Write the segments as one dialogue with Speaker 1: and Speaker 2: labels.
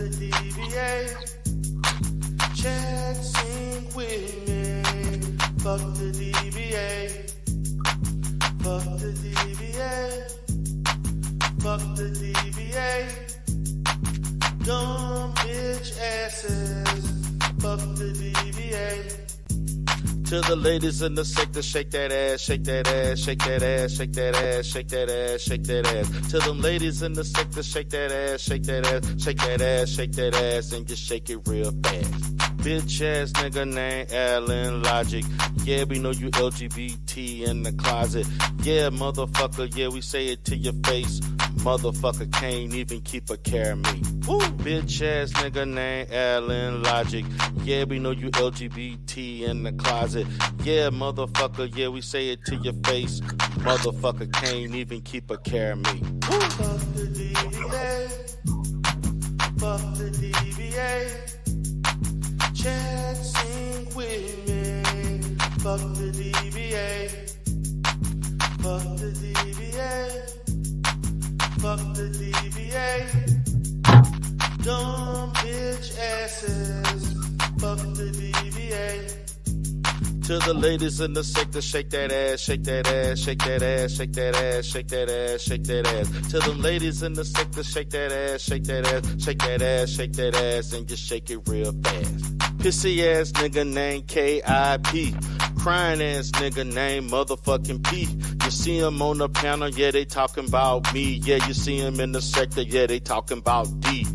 Speaker 1: the DBA. Chat, sing with me. Fuck the DBA. Fuck the DBA. Fuck the DBA. Dumb bitch asses. Fuck the DBA. To the ladies in the sector, shake that ass, shake that ass, shake that ass, shake that ass, shake that ass, shake that ass. To them ladies in the sector, shake that ass, shake that ass, shake that ass, shake that ass, and just shake it real fast. Bitch ass nigga named Alan Logic. Yeah, we know you LGBT in the closet. Yeah, motherfucker, yeah, we say it to your face. Motherfucker can't even keep a care of me. Woo! Bitch ass nigga named Alan Logic. Yeah, we know you LGBT in the closet. Yeah, motherfucker, yeah, we say it to your face. Motherfucker can't even keep a care of me. Woo! Fuck the DBA. Fuck the DBA. Chat, sing with me. Fuck the DBA. Fuck the DBA. Fuck the DBA. Dumb bitch asses. Fuck the DBA. To the ladies in the sector, shake that ass, shake that ass, shake that ass, shake that ass, shake that ass, shake that ass. To them ladies in the sector, shake that ass, shake that ass, shake that ass, shake that ass, and just shake it real fast. Pissy ass nigga named KIP. Crying ass nigga named motherfucking P. You see him on the panel, yeah, they talking about me. Yeah, you see him in the sector, yeah, they talking about D.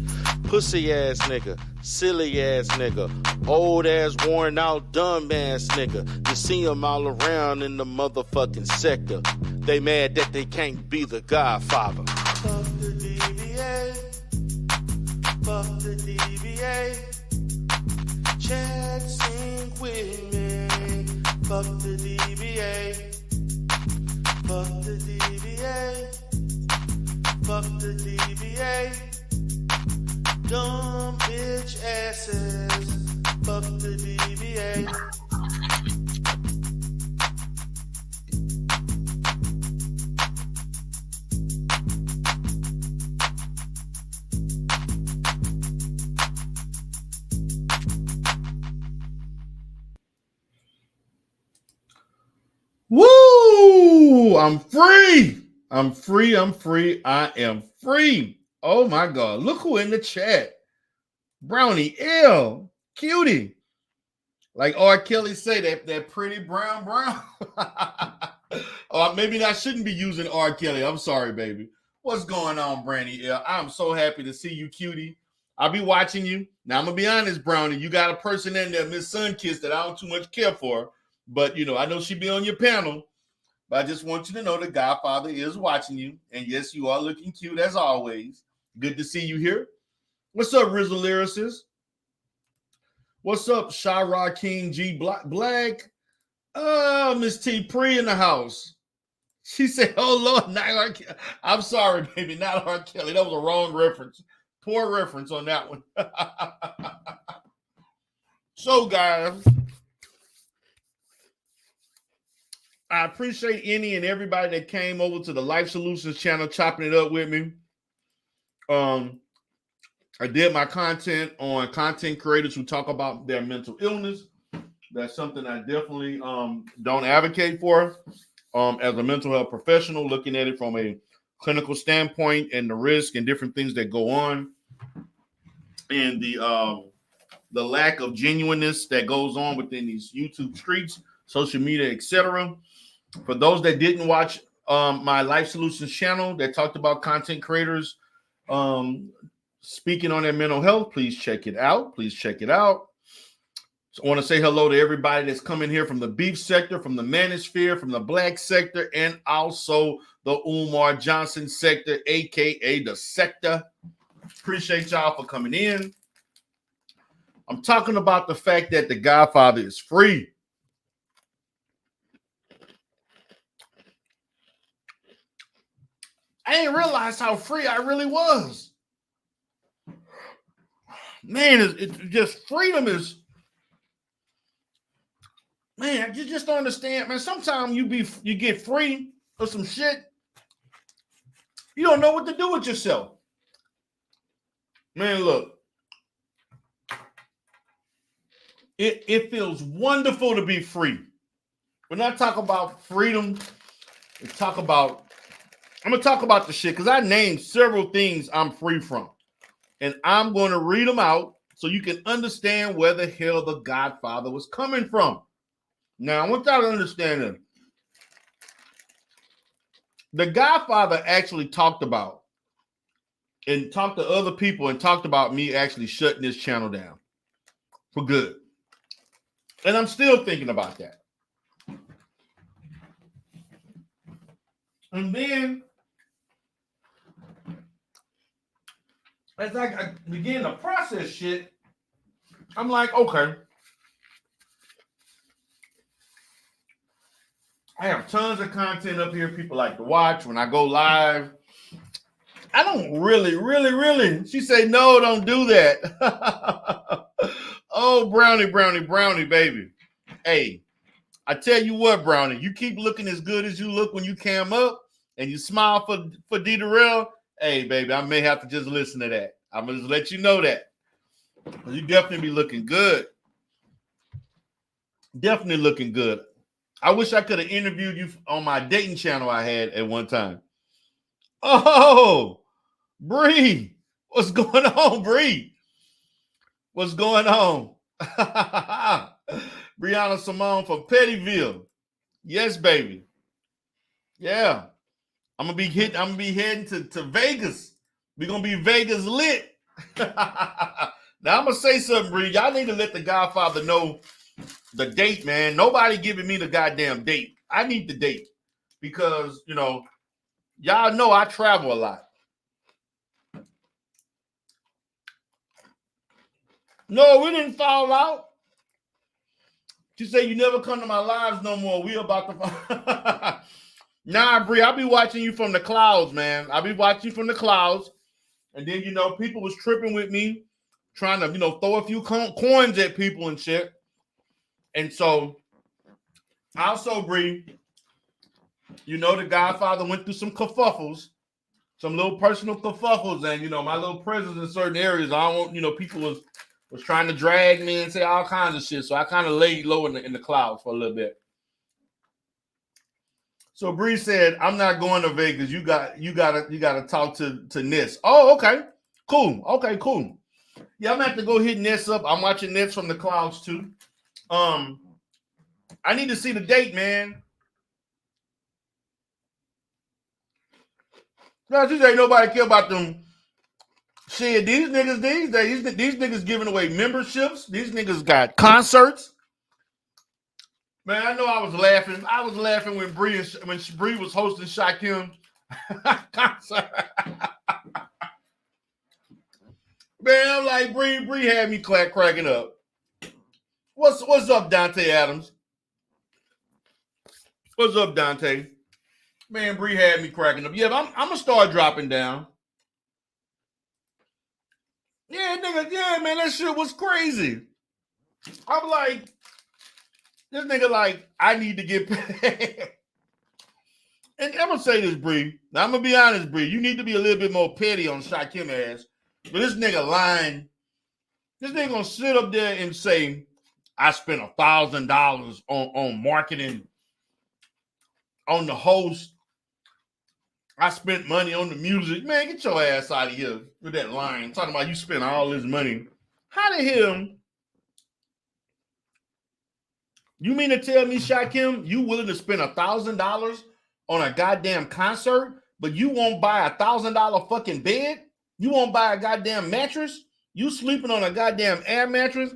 Speaker 1: Pussy ass nigga, silly ass nigga, old ass worn out dumb ass nigga. You see him all around in the motherfucking sector. They mad that they can't be the Godfather. Fuck the DBA. Fuck the DBA. Chat, sing with me. Fuck the DBA. Fuck the DBA. Fuck the DBA. Dumb bitch asses. Fuck the DBA.
Speaker 2: Woo! I'm free. I'm free. I'm free. I am free. Oh my God. Look who in the chat. Brownie L. Cutie. Like R. Kelly say, that pretty brown. Or maybe I shouldn't be using R. Kelly. I'm sorry, baby. What's going on, Brownie L? I'm so happy to see you, cutie. I'll be watching you. Now, I'm going to be honest, Brownie. You got a person in there, Miss Sunkiss, that I don't too much care for. But, you know, I know she be on your panel. But I just want you to know the Godfather is watching you. And yes, you are looking cute as always. Good to see you here. What's up, Rizzle Lyricist? What's up, Shara King G Black? Oh, Miss T Pre in the house. She said, oh, Lord, not R. Kelly. I'm sorry, baby, not R. Kelly. That was a wrong reference. Poor reference on that one. So, guys, I appreciate any and everybody that came over to the Life Solutions channel, chopping it up with me. I did my content on content creators who talk about their mental illness. That's something I definitely don't advocate for as a mental health professional, looking at it from a clinical standpoint and the risk and different things that go on and the lack of genuineness that goes on within these YouTube streets, social media, etc. For those that didn't watch my Life Solutions channel that talked about content creators speaking on their mental health, please check it out. Please check it out. So I want to say hello to everybody that's coming here from the beef sector, from the manosphere, from the black sector, and also the Umar Johnson sector, aka the sector. Appreciate y'all for coming in. I'm talking about the fact that the Godfather is free. I didn't realize how free I really was. Man, it's just freedom is. Man, you just don't understand, man. Sometimes you get free of some shit. You don't know what to do with yourself. Man, look, It feels wonderful to be free. When I talk about freedom, I'm gonna talk about the shit because I named several things I'm free from. And I'm going to read them out so you can understand where the hell the Godfather was coming from. Now, I want y'all to understand that the Godfather actually talked about and talked to other people and talked about me actually shutting this channel down for good. And I'm still thinking about that. And then, as I begin to process shit, I'm like, okay, I have tons of content up here people like to watch when I go live. I don't really. She say, no, don't do that. Oh, Brownie, baby. Hey, I tell you what, Brownie, you keep looking as good as you look when you cam up and you smile for D Darrell. Hey, baby, I may have to just listen to that. I'm going to just let you know that. You definitely be looking good. Definitely looking good. I wish I could have interviewed you on my dating channel I had at one time. Oh, Bree. What's going on, Bree? What's going on? Brianna Simone from Pettyville. Yes, baby. Yeah. I'm gonna be heading to Vegas. We're gonna be Vegas lit. Now I'm gonna say something, Bree. Y'all need to let the Godfather know the date, man. Nobody giving me the goddamn date. I need the date because y'all know I travel a lot. No, we didn't fall out. She said you never come to my lives no more. We about to Nah, Bree, I'll be watching you from the clouds, man. I'll be watching you from the clouds. And then, people was tripping with me, trying to, throw a few coins at people and shit. And so, also, Bree, the Godfather went through some kerfuffles, some little personal kerfuffles, and, my little presence in certain areas. I don't want, people was trying to drag me and say all kinds of shit. So I kind of laid low in the clouds for a little bit. So Bree said, "I'm not going to Vegas. You gotta talk to Ness." Oh, okay, cool. Okay, cool. Yeah, I'm gonna have to go hit Ness up. I'm watching Ness from the clouds too. I need to see the date, man. Now, just ain't nobody care about them. Shit, these niggas these days, these niggas giving away memberships. These niggas got concerts. Man, I know I was laughing. I was laughing when Bree was hosting shxt concert. Man, I'm like, Bree had me cracking up. What's up, Dante Adams? What's up, Dante? Man, Bree had me cracking up. Yeah, I'm gonna start dropping down. Yeah, nigga, yeah, man, that shit was crazy. I'm like, this nigga like, I need to get paid. And I'm gonna say this, Bree. Now I'm gonna be honest, Bree. You need to be a little bit more petty on shxt ass. But this nigga lying. This nigga gonna sit up there and say, I spent $1,000 on marketing, on the host. I spent money on the music. Man, get your ass out of here with that line. Talking about you spent all this money. How the hell? You mean to tell me, Shakim, you willing to spend $1,000 on a goddamn concert, but you won't buy $1,000 fucking bed? You won't buy a goddamn mattress? You sleeping on a goddamn air mattress,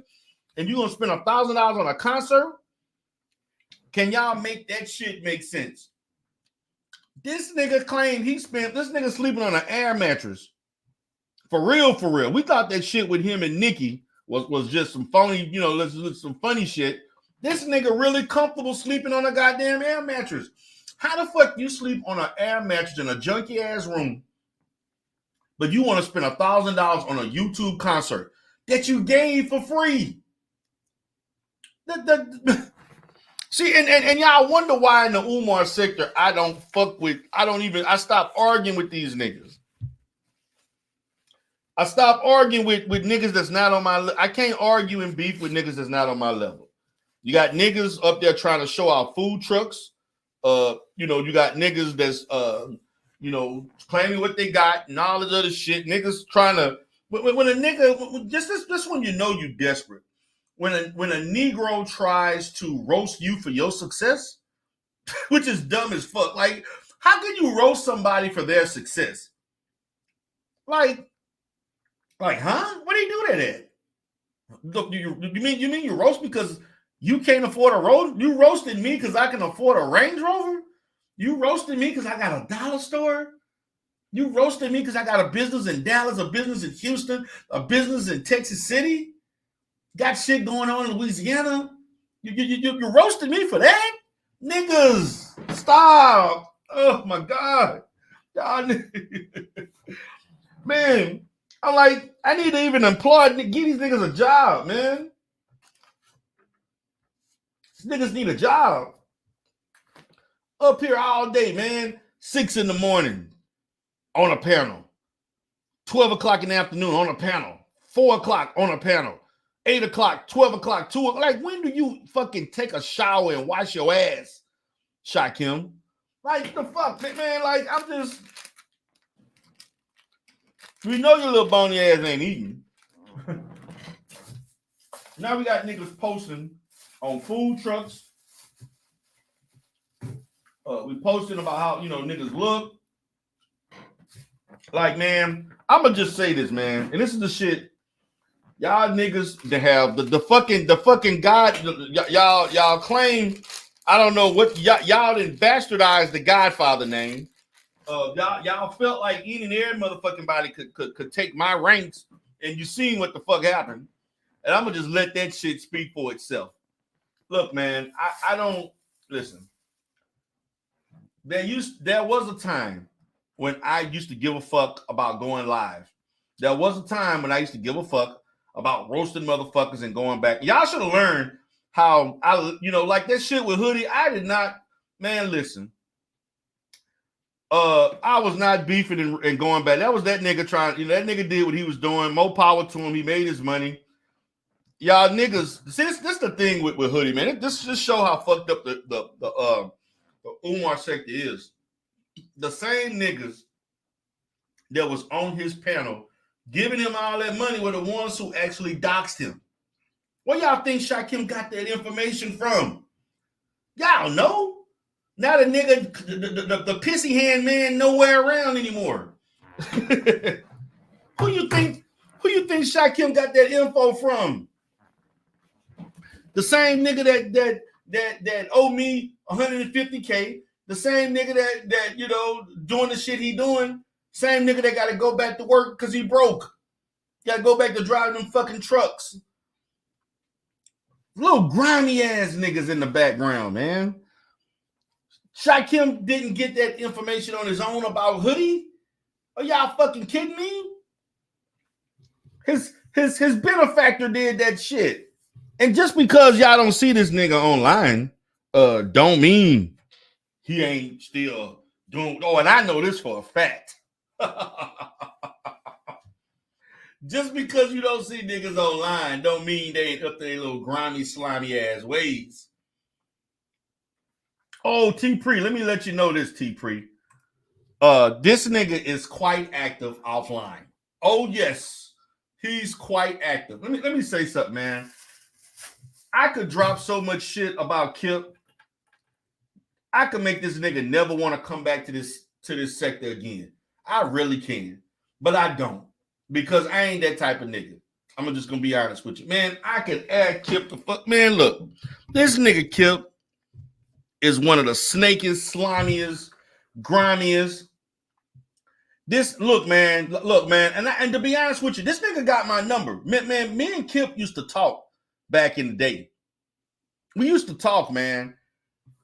Speaker 2: and you gonna spend $1,000 on a concert? Can y'all make that shit make sense? This nigga claimed this nigga sleeping on an air mattress. For real. We thought that shit with him and Nikki was just some phony, some funny shit. This nigga really comfortable sleeping on a goddamn air mattress. How the fuck you sleep on an air mattress in a junky ass room, but you want to spend $1,000 on a YouTube concert that you gave for free? See, and y'all wonder why in the Umar sector I stopped arguing with these niggas. I stopped arguing with niggas that's not on my level. I can't argue and beef with niggas that's not on my level. You got niggas up there trying to show out food trucks. You know, you got niggas that's you know, claiming what they got and all this other shit. Niggas trying to when a nigga this one, you know you desperate. When a Negro tries to roast you for your success, which is dumb as fuck. Like, how can you roast somebody for their success? Like, huh? What do you do that at? Look, you mean you roast because you can't afford a roast? You roasted me because I can afford a Range Rover? You roasted me because I got a dollar store? You roasted me because I got a business in Dallas, a business in Houston, a business in Texas City? Got shit going on in Louisiana? You roasted me for that? Niggas, stop. Oh my God. Y'all, man, I'm like, I need to even employ, give these niggas a job, man. These niggas need a job. Up here all day, man. 6 in the morning on a panel. 12 o'clock in the afternoon on a panel. 4 o'clock on a panel. 8 o'clock, 12 o'clock, 2 o'clock. Like, when do you fucking take a shower and wash your ass, Shakim? Like, the fuck, man? Like, I'm just... We know your little bony ass ain't eating. Now we got niggas posting on food trucks. We posting about how, you know, niggas look. Like, man, I'm going to just say this, man. And this is the shit. Y'all niggas that have the fucking God, y'all claim, I don't know what, y'all didn't bastardize the Godfather name. Y'all felt like any and every motherfucking body could take my ranks, and you seen what the fuck happened. And I'm gonna just let that shit speak for itself. Look, man, I don't listen. There was a time when I used to give a fuck about going live. There was a time when I used to give a fuck about roasting motherfuckers and going back. Y'all should have learned how like that shit with Hoodie. I did not, man, listen. I was not beefing and going back. That was that nigga trying, that nigga did what he was doing. More power to him. He made his money. Y'all niggas, see, this the thing with Hoodie, man. This just show how fucked up the Umar sector is. The same niggas that was on his panel giving him all that money were the ones who actually doxed him. Where y'all think Shakim got that information from? Y'all know. Now the nigga, the pissy hand man nowhere around anymore. Who you think Shakim got that info from? The same nigga that owe me $150K, the same nigga that doing the shit he doing. Same nigga that got to go back to work because he broke. Got to go back to driving them fucking trucks. Little grimy ass niggas in the background, man. Shakim didn't get that information on his own about Hoodie? Are y'all fucking kidding me? His benefactor did that shit. And just because y'all don't see this nigga online, don't mean he ain't still doing. Oh, and I know this for a fact. Just because you don't see niggas online don't mean they ain't up their little grimy, slimy ass ways. Oh, T-Pre, let me let you know this, T-Pre. This nigga is quite active offline. Oh, yes. He's quite active. Let me say something, man. I could drop so much shit about Kip. I could make this nigga never want to come back to this sector again. I really can. But I don't. Because I ain't that type of nigga. I'm just gonna be honest with you. Man, I can add Kip the fuck. Man, look. This nigga Kip is one of the snakiest, slimiest, grimiest. Look, man. And to be honest with you, this nigga got my number. Man, me and Kip used to talk back in the day. We used to talk, man.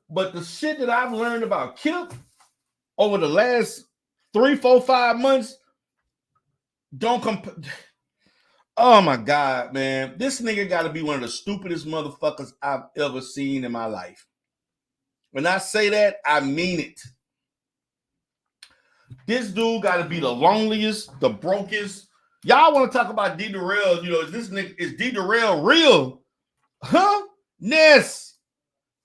Speaker 2: But the shit that I've learned about Kip over the last 3, 4, 5 months, don't compare. Oh my God, man. This nigga got to be one of the stupidest motherfuckers I've ever seen in my life. When I say that, I mean it. This dude got to be the loneliest, the brokest, Y'all want to talk about D Darrell? You know, is this nigga, is D Darrell real? Huh? Ness.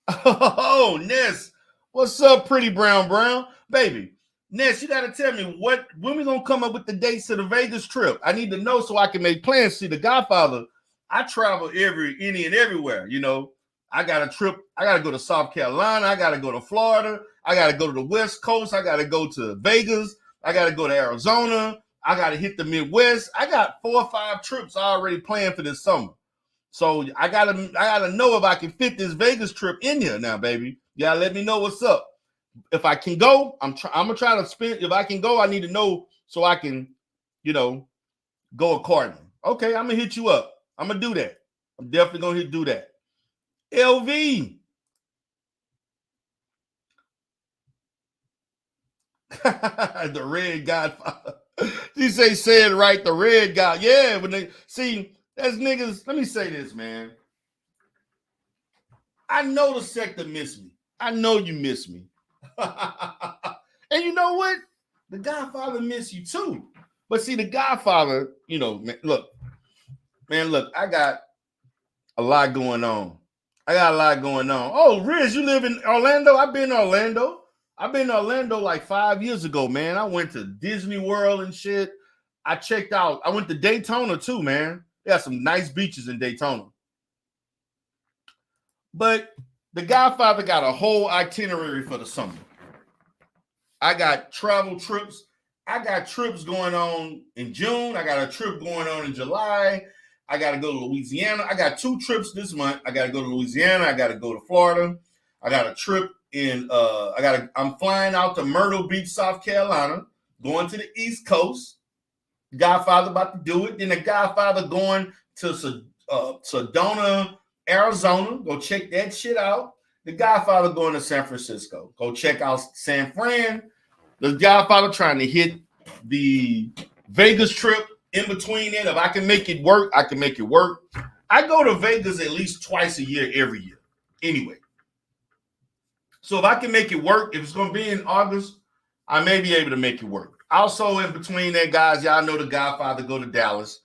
Speaker 2: Oh, Ness. What's up, pretty brown? Baby, Ness, you got to tell me when we going to come up with the dates to the Vegas trip. I need to know so I can make plans. See, the Godfather, I travel any and everywhere, you know. I got a trip. I got to go to South Carolina. I got to go to Florida. I got to go to the West Coast. I got to go to Vegas. I got to go to Arizona. I got to hit the Midwest. I got 4 or 5 trips already planned for this summer. So I gotta know if I can fit this Vegas trip in here now, baby. You gotta let me know what's up. If I can go, I'm gonna try to spend. If I can go, I need to know so I can, you know, go accordingly. Okay, I'm gonna hit you up. I'm gonna do that. I'm definitely gonna do that. LV. The Red Godfather. You say it right, the Red God. Yeah, when they see that's niggas. Let me say this, man. I know the sector miss me. I know you miss me. And you know what? The Godfather miss you too. But see, the Godfather, you know, look, I got a lot going on. Oh, Riz, you live in Orlando? I've been in Orlando. I've been in Orlando like 5 years ago, man. I went to Disney World and shit. I went to Daytona too, man. They got some nice beaches in Daytona. But the Godfather got a whole itinerary for the summer. I got travel trips. I got trips going on in June. I got a trip going on in July. I got to go to Louisiana. I got 2 trips this month. I got to go to Louisiana. I got to go to Florida. I got a trip I'm flying out to Myrtle Beach, South Carolina, going to the East Coast. Godfather about to do it. Then the Godfather going to Sedona, Arizona. Go check that shit out. The Godfather going to San Francisco. Go check out San Fran. The Godfather trying to hit the Vegas trip in between it. If I can make it work, I can make it work. I go to Vegas at least twice a year, every year. Anyway. So if I can make it work, if it's going to be in August, I may be able to make it work. Also, in between that, guys, y'all know the Godfather go to Dallas.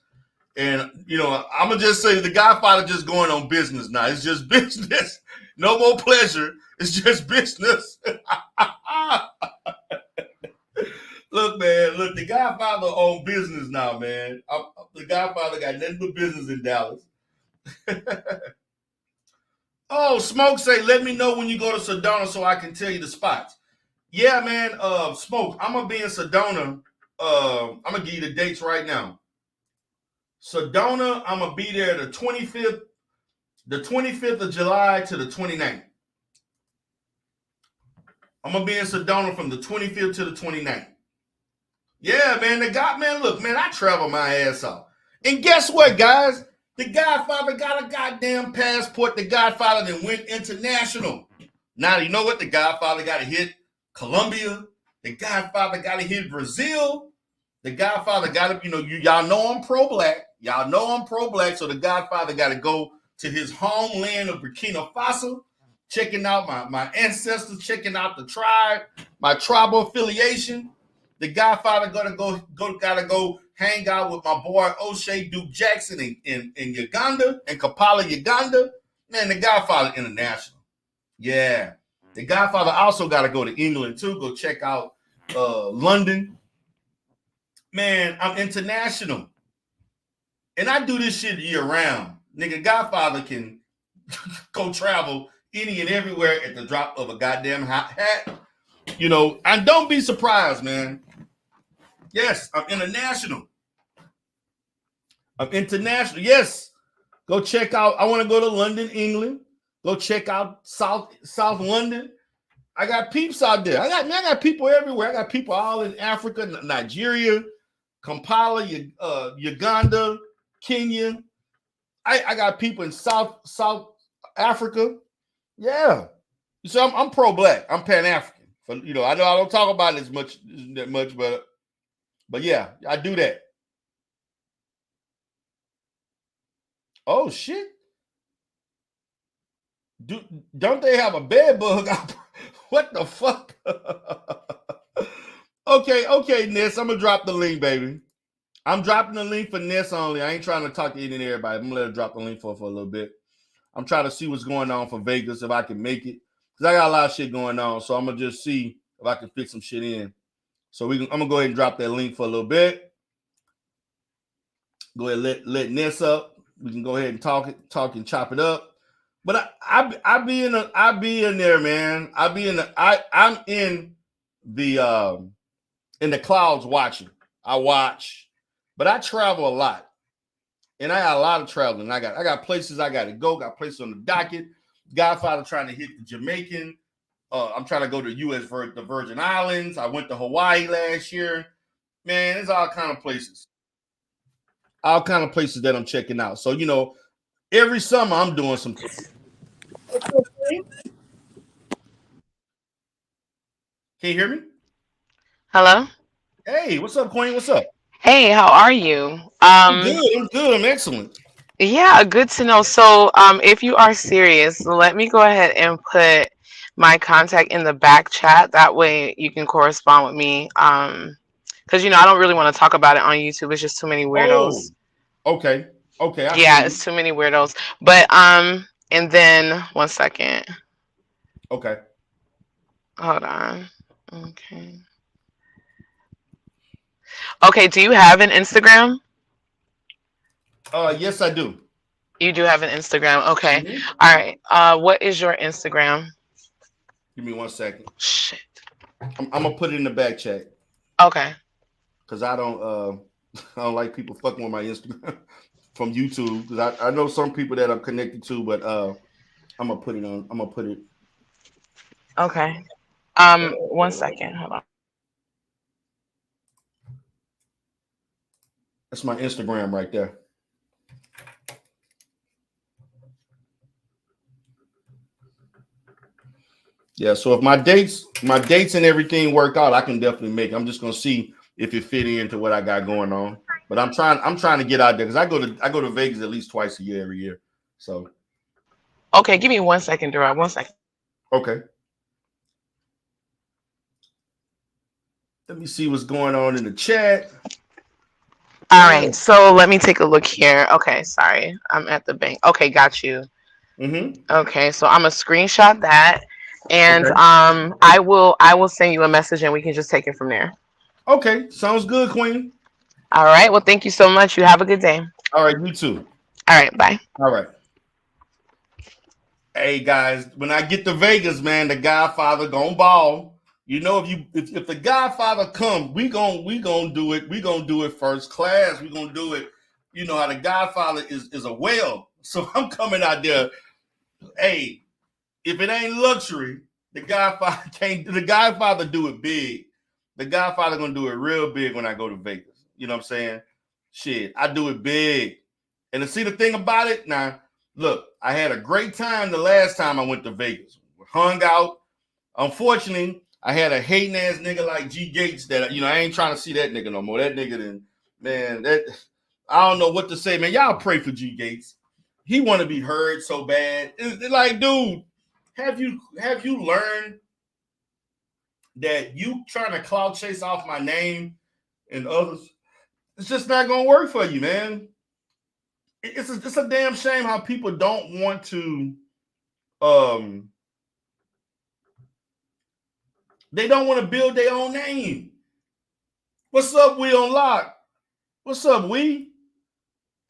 Speaker 2: And, you know, I'm going to just say the Godfather just going on business now. It's just business. No more pleasure. It's just business. Look, man, the Godfather on business now, man. The Godfather got nothing but business in Dallas. Oh, Smoke say, let me know when you go to Sedona so I can tell you the spots. Yeah, man, Smoke, I'm going to be in Sedona. I'm going to give you the dates right now. Sedona, I'm going to be there the 25th of July to the 29th. I'm going to be in Sedona from the 25th to the 29th. Yeah, man, look, man, I travel my ass off. And guess what, guys? The Godfather got a goddamn passport. The Godfather then went international. Now, you know what? The Godfather got to hit Colombia. The Godfather got to hit Brazil. The Godfather got to, y'all know I'm pro-black. So the Godfather got to go to his homeland of Burkina Faso, checking out my ancestors, checking out the tribe, my tribal affiliation. The Godfather gotta go hang out with my boy O'Shea Duke Jackson in Uganda, in Kampala, Uganda. Man, the Godfather international. Yeah. The Godfather also got to go to England too, go check out London. Man, I'm international. And I do this shit year round. Nigga, Godfather can go travel any and everywhere at the drop of a goddamn hat. And don't be surprised, man. Yes, I'm international. Yes. Go check out. I want to go to London, England. Go check out South London. I got peeps out there. I got people everywhere. I got people all in Africa, Nigeria, Kampala, Uganda, Kenya. I got people in South Africa. Yeah. So I'm pro-black. I'm Pan-African. I know I don't talk about it that much, but yeah, I do that. Oh shit! Don't they have a bed bug? What the fuck? Okay, Ness, I'm gonna drop the link, baby. I'm dropping the link for Ness only. I ain't trying to talk to any and everybody. I'm gonna let her drop the link for a little bit. I'm trying to see what's going on for Vegas if I can make it, because I got a lot of shit going on. So I'm gonna just see if I can fit some shit in. So I'm gonna go ahead and drop that link for a little bit. Go ahead and let Ness up. We can go ahead and talk and chop it up. But I be in there, man. I'm in the clouds watching. I watch, but I travel a lot, and I got a lot of traveling. I got places I got to go. Got places on the docket. Godfather trying to hit the Jamaican. I'm trying to go to the Virgin Islands. I went to Hawaii last year. Man, there's all kind of places. All kind of places that I'm checking out. So, every summer I'm doing some. What's up, Queen? Can you hear me?
Speaker 3: Hello?
Speaker 2: Hey, what's up, Queen? What's up?
Speaker 3: Hey, how are you?
Speaker 2: I'm good. I'm good. I'm excellent.
Speaker 3: Yeah, good to know. So, if you are serious, let me go ahead and put my contact in the back chat. That way you can correspond with me. Because I don't really want to talk about it on YouTube. It's just too many
Speaker 2: Oh,
Speaker 3: weirdos.
Speaker 2: okay. Okay, I feel
Speaker 3: Yeah,
Speaker 2: you.
Speaker 3: it's too many weirdos. But and then one second.
Speaker 2: Okay.
Speaker 3: Hold on. Okay. Okay, do you have an Instagram?
Speaker 2: Yes, I do.
Speaker 3: You do have an Instagram. Okay.
Speaker 2: Mm-hmm.
Speaker 3: All right. What is your Instagram?
Speaker 2: Give me 1 second.
Speaker 3: Shit.
Speaker 2: I'm gonna put it in the back chat
Speaker 3: Okay.
Speaker 2: because I don't I don't like people fucking with my Instagram from YouTube, because I know some people that I'm connected to, but I'm gonna put it.
Speaker 3: Okay. 1 second. Hold on.
Speaker 2: That's my Instagram right there. Yeah, so if my dates and everything work out, I can definitely make it. I'm just gonna see if it fit into what I got going on. But I'm trying to get out there because I go to Vegas at least twice a year every year. So
Speaker 3: Okay, give me 1 second, Gerard. 1 second.
Speaker 2: okay. Let me see what's going on in the chat.
Speaker 3: All right. So let me take a look here. Okay, sorry. I'm at the bank. Okay, got you.
Speaker 2: Mm-hmm.
Speaker 3: Okay, so I'm gonna screenshot that, and
Speaker 2: Okay.
Speaker 3: I will send you a message, and we can just take it from there.
Speaker 2: Okay. Sounds good, Queen.
Speaker 3: All right. Well, thank you so much. You have a good day.
Speaker 2: All right, you too.
Speaker 3: All right. Bye.
Speaker 2: All right. Hey guys, when I get to Vegas, man, the Godfather gonna ball. If the Godfather come, we gonna do it. We gonna do it first class. We gonna do it. You know how the Godfather is a whale. So I'm coming out there. Hey, if it ain't luxury, the Godfather can't. The Godfather do it big. The Godfather gonna do it real big when I go to Vegas. You know what I'm saying? Shit, I do it big. And to see the thing about it, now, look, I had a great time the last time I went to Vegas. We hung out. Unfortunately, I had a hating ass nigga like G Gates that, I ain't trying to see that nigga no more. That nigga I don't know what to say, man. Y'all pray for G Gates. He want to be heard so bad. It's like, dude, have you learned that you trying to cloud chase off my name and others? It's just not gonna work for you, man. It's a damn shame how people don't want to they don't want to build their own name. What's up, We on Lock? What's up, We?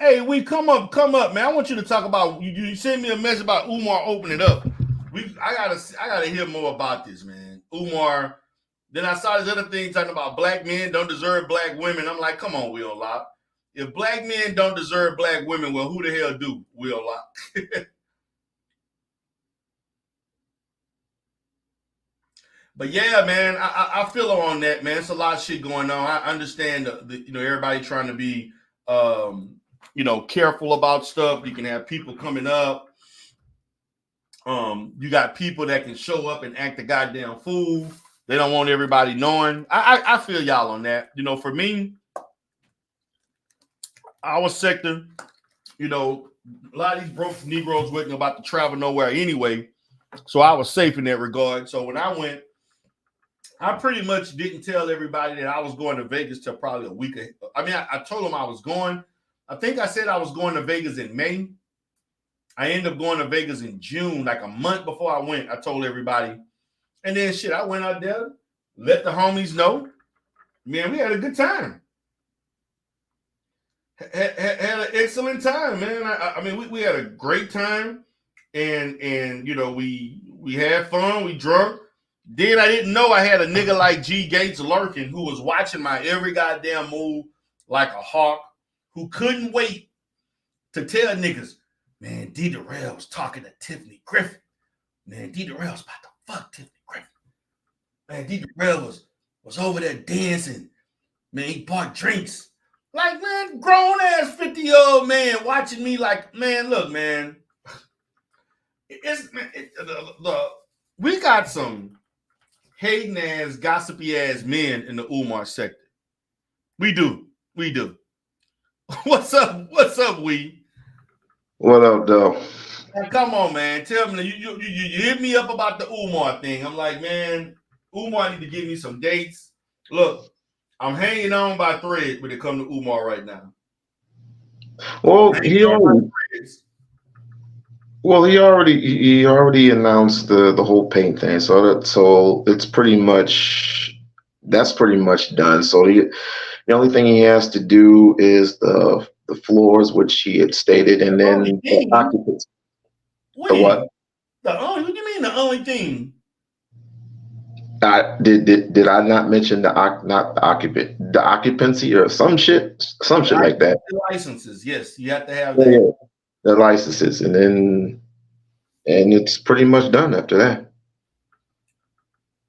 Speaker 2: Hey, We, come up, man. I want you to talk about you send me a message about Umar opening up. I gotta hear more about this, man. Umar. Then I saw this other thing talking about black men don't deserve black women. I'm like, come on, We on Lock. If black men don't deserve black women, well, who the hell do? We on Lock. But yeah, man, I feel on that, man. It's a lot of shit going on. I understand everybody trying to be careful about stuff. You can have people coming up. You got people that can show up and act a goddamn fool. They don't want everybody knowing. I feel y'all on that. For me, our sector, a lot of these broke Negroes wasn't about to travel nowhere anyway. So I was safe in that regard. So when I went, I pretty much didn't tell everybody that I was going to Vegas till probably a week ahead. I mean, I told them I was going. I think I said I was going to Vegas in May. I ended up going to Vegas in June, like a month before I went. I told everybody. And then shit, I went out there, let the homies know. Man, we had a good time. Had an excellent time, man. I mean, we had a great time. And you know, we had fun, we drunk. Then I didn't know I had a nigga like G Gates lurking who was watching my every goddamn move like a hawk, who couldn't wait to tell niggas, man, D. Darrell was talking to Tiffany Griffin. Man, D. Darrell's about to fuck Tiffany Griffin. Man, D. Darrell was over there dancing. Man, he bought drinks. Like, man, grown-ass 50-year-old man watching me like, man, look, man. We got some hating-ass, gossipy-ass men in the Umar sector. We do. What's up, we?
Speaker 4: What up, though?
Speaker 2: Man, come on, man. Tell me, you hit me up about the Umar thing. I'm like, man, Umar need to give me some dates. Look, I'm hanging on by thread when it comes to Umar right now.
Speaker 4: Well, he already announced the whole paint thing, so it's pretty much done. So the only thing he has to do is the floors, which he had stated, and then the occupants. The what?
Speaker 2: What do you mean the only thing?
Speaker 4: Did I not mention not the occupant, the occupancy or some shit like that?
Speaker 2: The licenses, yes, you have to have that.
Speaker 4: Yeah, the licenses, and it's pretty much done after that.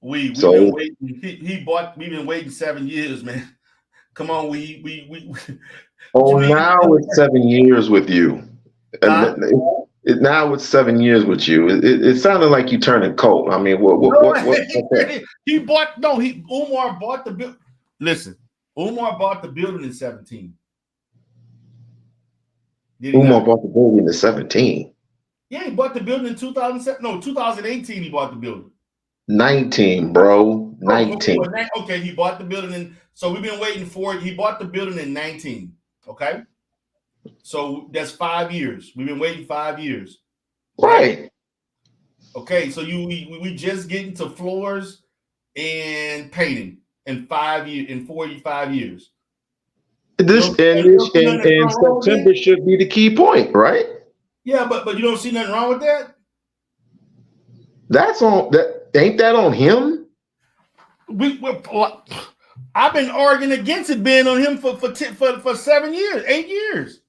Speaker 2: We've been waiting. We've been waiting 7 years, man. Come on, we.
Speaker 4: Oh, now it's 7 years with you. Now it's 7 years with you. It sounded like you turning cold. I mean, what?
Speaker 2: Umar bought the building. Listen, Umar bought the building in 17.
Speaker 4: Umar bought the building in 17.
Speaker 2: Yeah, he bought the building in 2007. No, 2018. He bought the building.
Speaker 4: 19, bro. 19.
Speaker 2: Okay, he bought the building in. So we've been waiting for it. He bought the building in 19. Okay. So that's 5 years. We've been waiting 5 years.
Speaker 4: Right.
Speaker 2: Okay, so we just getting to floors and painting in 45 years.
Speaker 4: This and September should be the key point, right?
Speaker 2: Yeah, but you don't see nothing wrong with that?
Speaker 4: That's on that. Ain't that on him?
Speaker 2: I've been arguing against it being on him for 7 years, 8 years.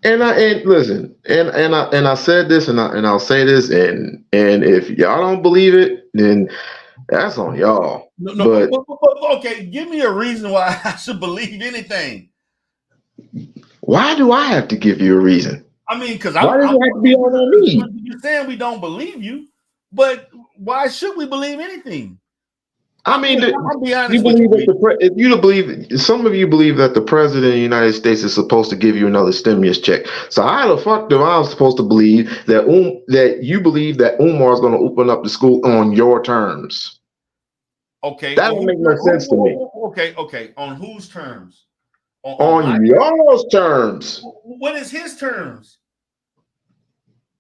Speaker 4: And listen, and I said this, and I'll say this, and if y'all don't believe it, then that's on y'all.
Speaker 2: No, but okay, give me a reason why I should believe anything.
Speaker 4: Why do I have to give you a reason?
Speaker 2: I mean, because
Speaker 4: why does it have to be on me?
Speaker 2: You're saying we don't believe you, but why should we believe anything?
Speaker 4: I mean,
Speaker 2: I'll be honest.
Speaker 4: You believe some of you believe that the president of the United States is supposed to give you another stimulus check. So how the fuck do I supposed to believe that you believe that Umar is going to open up the school on your terms?
Speaker 2: Okay,
Speaker 4: that don't make no sense to me.
Speaker 2: Okay. On whose terms?
Speaker 4: On y'all's terms.
Speaker 2: What is his terms?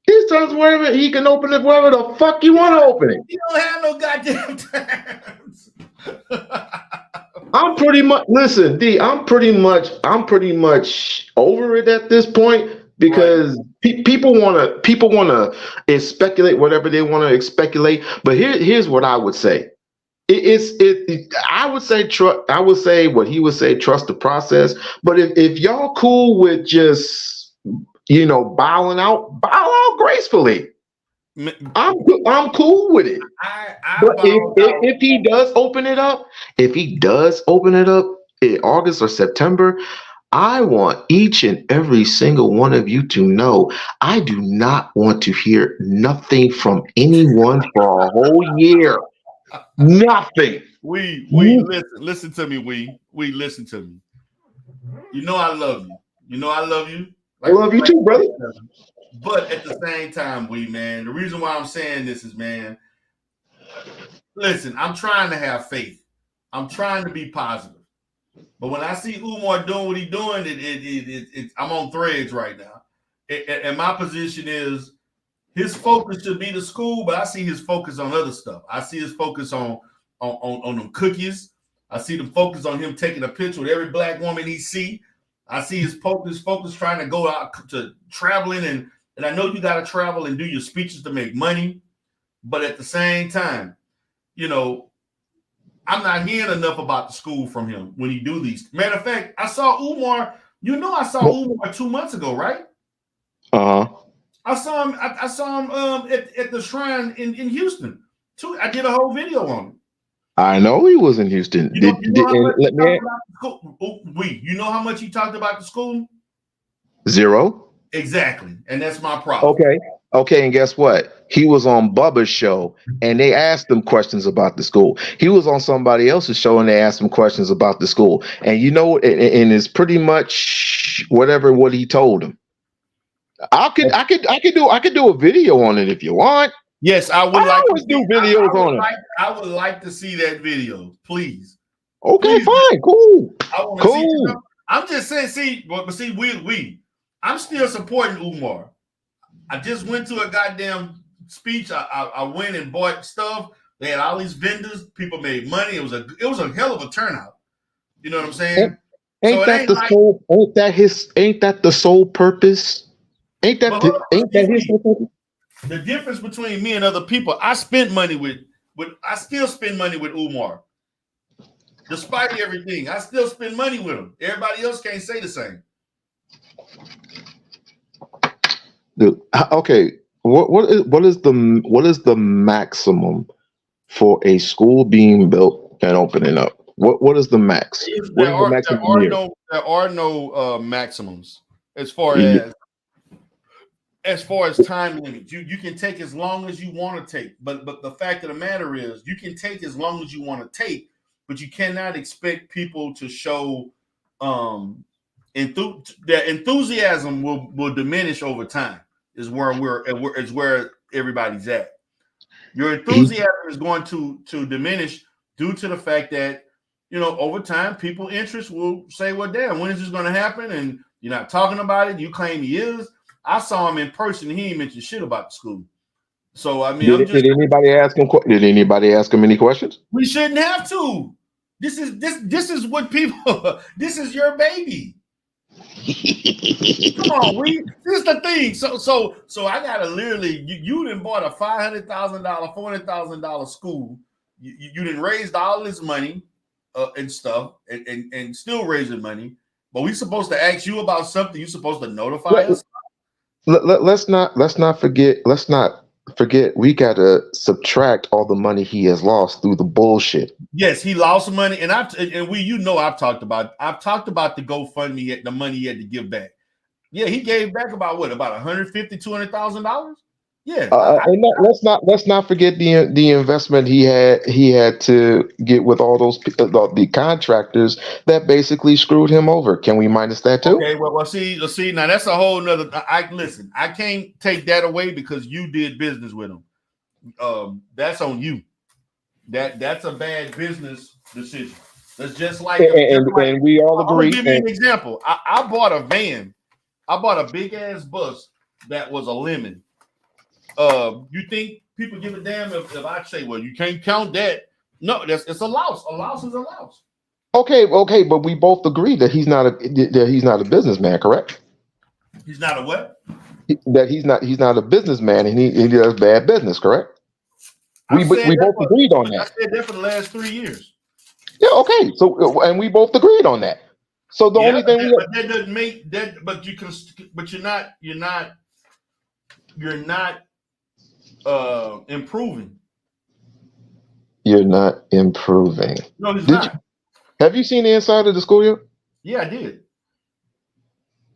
Speaker 4: His terms, wherever he can open it, wherever the fuck you want to open it.
Speaker 2: You don't have no goddamn terms.
Speaker 4: I'm pretty much I'm pretty much over it at this point because people want to speculate whatever they want to speculate. But here's what I would say. I would say what he would say, trust the process. But if y'all cool with just bowing out gracefully. I'm cool with it. But if he does open it up, in August or September, I want each and every single one of you to know I do not want to hear nothing from anyone for a whole year. Nothing.
Speaker 2: We listen to me. We listen to me. You know I love you.
Speaker 4: I love you too, brother.
Speaker 2: But at the same time, the reason why I'm saying this is, man, listen, I'm trying to have faith. I'm trying to be positive. But when I see Umar doing what he's doing, I'm on threads right now. And my position is his focus should be the school, but I see his focus on other stuff. I see his focus on them cookies. I see the focus on him taking a picture with every black woman he see. I see his focus trying to go out to traveling, and I know you got to travel and do your speeches to make money, but at the same time, you know, I'm not hearing enough about the school from him when he do these. Matter of fact, I saw Umar. You know, I saw Umar 2 months ago, right? I saw him. I saw him at the shrine in Houston. I did a whole video on him.
Speaker 4: I know he was in Houston.
Speaker 2: You know how much he talked about the school?
Speaker 4: Zero.
Speaker 2: Exactly, and that's my problem.
Speaker 4: Okay, and guess what? He was on Bubba's show, and they asked him questions about the school. He was on somebody else's show, and they asked him questions about the school. And you know, and it's pretty much what he told him. I could do a video on it if you want.
Speaker 2: Yes, I would
Speaker 4: like to do videos on it.
Speaker 2: I would like to see that video, please.
Speaker 4: Okay,
Speaker 2: please.
Speaker 4: Fine, cool.
Speaker 2: See, I'm just saying, I'm still supporting Umar. I just went to a goddamn speech. I went and bought stuff. They had all these vendors. People made money. It was a hell of a turnout. You know what I'm saying?
Speaker 4: Ain't that the sole purpose? Ain't that his purpose?
Speaker 2: The difference between me and other people, I spent money with I still spend money with Umar. Despite everything, I still spend money with him. Everybody else can't say the same.
Speaker 4: Dude, okay, what is the maximum for a school being built and opening up? What is the max?
Speaker 2: There are no maximums as far as time limits. You can take as long as you want to take, but the fact of the matter is you can take as long as you want to take, but you cannot expect people to show their enthusiasm will diminish over time. Is where everybody's at. Your enthusiasm is going to diminish due to the fact that, you know, over time people's interest will say, well, damn, when is this going to happen? And you're not talking about it. You claim he is. I saw him in person. He ain't mentioned shit about the school. So I mean,
Speaker 4: did anybody ask him? Did anybody ask him any questions?
Speaker 2: We shouldn't have to. This is what people. This is your baby. Come on, this is the thing. So I gotta literally. You done bought a $500,000, $400,000 school. You didn't raise all this money and stuff, and still raising money. But we supposed to ask you about something. You supposed to notify us.
Speaker 4: Let's not forget. We gotta subtract all the money he has lost through the bullshit.
Speaker 2: Yes, he lost money, and I've talked about the GoFundMe, the money he had to give back. Yeah, he gave back about $150,000-$200,000. Yeah,
Speaker 4: let's not forget the investment he had to get with all those the contractors that basically screwed him over. Can we minus that too?
Speaker 2: Okay, well, see, now that's a whole nother. I can't take that away because you did business with him. That's on you. That's a bad business decision. That's just like
Speaker 4: and we all agree.
Speaker 2: I'll give you an example. I bought a van. I bought a big ass bus that was a lemon. You think people give a damn if I say, well, you can't count that? No, it's a loss. A loss is a loss.
Speaker 4: Okay, but we both agree that he's not a businessman, correct?
Speaker 2: He's not a what?
Speaker 4: That he's not a businessman, and he does bad business, correct? We both agreed on that.
Speaker 2: I said that for the last 3 years.
Speaker 4: Yeah, okay. So and we both agreed on that. So the only thing
Speaker 2: but that doesn't make that. But you can. But you're not improving.
Speaker 4: You're not improving.
Speaker 2: No, he's not.
Speaker 4: Have you seen the inside of the school yet?
Speaker 2: Yeah, I did.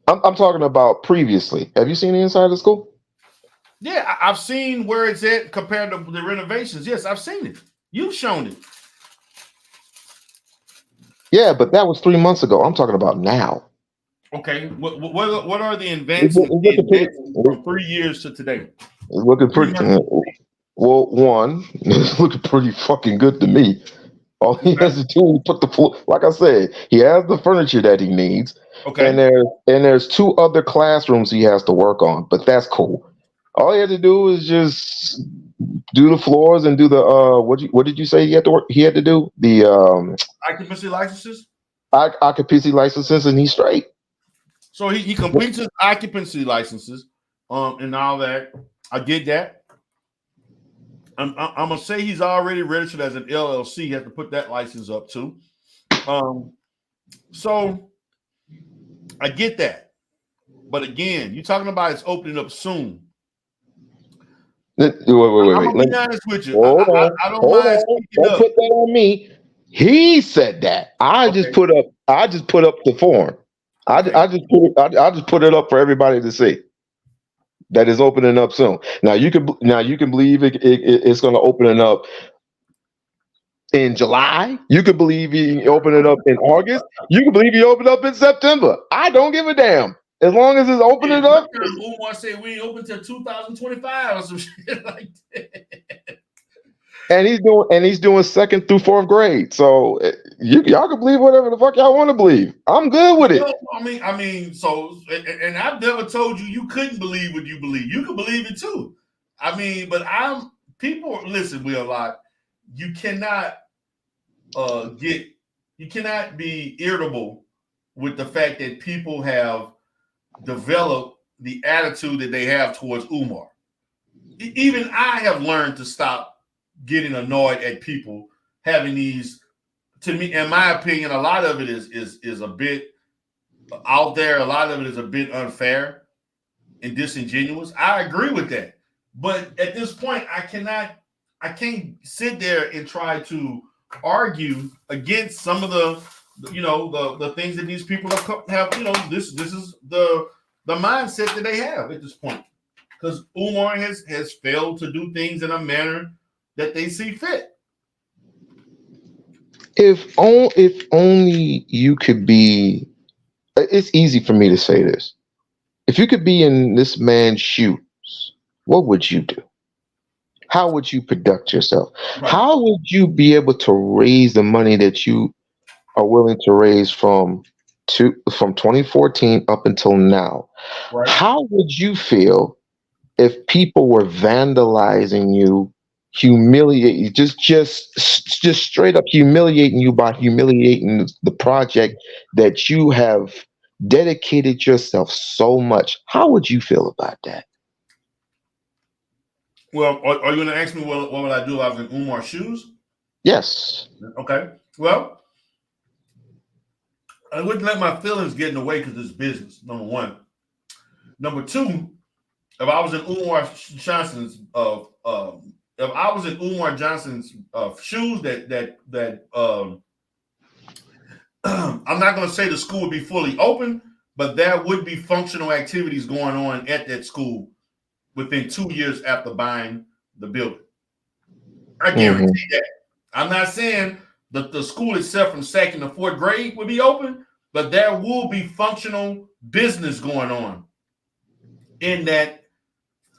Speaker 4: I'm talking about previously. Have you seen the inside of the school?
Speaker 2: Yeah, I've seen where it's at compared to the renovations. Yes, I've seen it. You've shown it.
Speaker 4: Yeah, but that was 3 months ago. I'm talking about now.
Speaker 2: Okay, what are the advancements from 3 years to today?
Speaker 4: It's looking pretty. Well, one, it's looking pretty fucking good to me. All he
Speaker 2: Okay.
Speaker 4: has to do is put the floor. Like I said, he has the furniture that he needs, and
Speaker 2: Okay.
Speaker 4: there's two other classrooms he has to work on. But that's cool. All he had to do is just do the floors and do the what did you say he had to work? He had to do the
Speaker 2: Occupancy licenses.
Speaker 4: occupancy licenses, and he's straight.
Speaker 2: So he completes his occupancy licenses, and all that. I get that. I'm gonna say he's already registered as an LLC. He has to put that license up too. So I get that, but again, you're talking about it's opening up soon.
Speaker 4: Wait.
Speaker 2: I'm gonna be honest with you. I don't mind speaking
Speaker 4: Don't
Speaker 2: up.
Speaker 4: put that on me. He said that. I just put up the form.
Speaker 2: Okay.
Speaker 4: I just put it up for everybody to see. That is opening up soon. Now you can believe it's going to open it up in July. You can believe he open it up in August. You can believe he open up in September. I don't give a damn. As long as it's opening up.
Speaker 2: Umar said we ain't open till 2025 or some shit like that.
Speaker 4: And he's doing second through fourth grade. So y'all can believe whatever the fuck y'all want to believe. I'm good with it.
Speaker 2: I mean, so and I've never told you couldn't believe what you believe. You can believe it too. I mean, but people listen, we a lot. You cannot you cannot be irritable with the fact that people have developed the attitude that they have towards Umar. Even I have learned to stop getting annoyed at people having these. To me, in my opinion, a lot of it is a bit out there. A lot of it is a bit unfair and disingenuous. I agree with that, but at this point, I can't sit there and try to argue against some of the things that these people have. This is the mindset that they have at this point, because Umar has failed to do things in a manner that they see fit.
Speaker 4: If only you could be. It's easy for me to say this. If you could be in this man's shoes, what would you do? How would you conduct yourself?
Speaker 2: Right.
Speaker 4: How would you be able to raise the money that you are willing to raise from 2014 up until now?
Speaker 2: Right.
Speaker 4: How would you feel if people were vandalizing you, humiliating you, just straight up humiliating you by humiliating the project that you have dedicated yourself so much? How would you feel about that?
Speaker 2: Well, are you going to ask me what would I do if I was in Umar's shoes?
Speaker 4: Yes.
Speaker 2: Okay. Well, I wouldn't let my feelings get in the way because it's business. Number one. Number two, if I was in Umar Johnson's shoes, that I'm not going to say the school would be fully open, but there would be functional activities going on at that school within 2 years after buying the building. I guarantee that. I'm not saying that the school itself from second to fourth grade would be open, but there will be functional business going on in that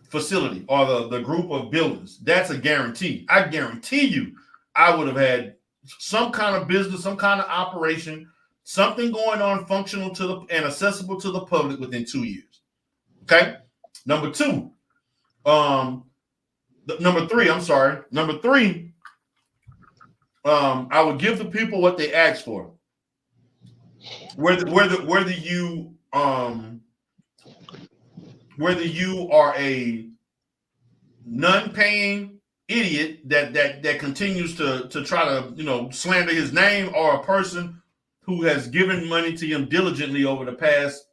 Speaker 2: facility or the group of buildings. That's a guarantee. I guarantee you I would have had some kind of business, some kind of operation, something going on functional and accessible to the public within 2 years. Okay. Number three, I would give the people what they asked for. Whether you are a non-paying idiot that continues to try to slander his name, or a person who has given money to him diligently over the past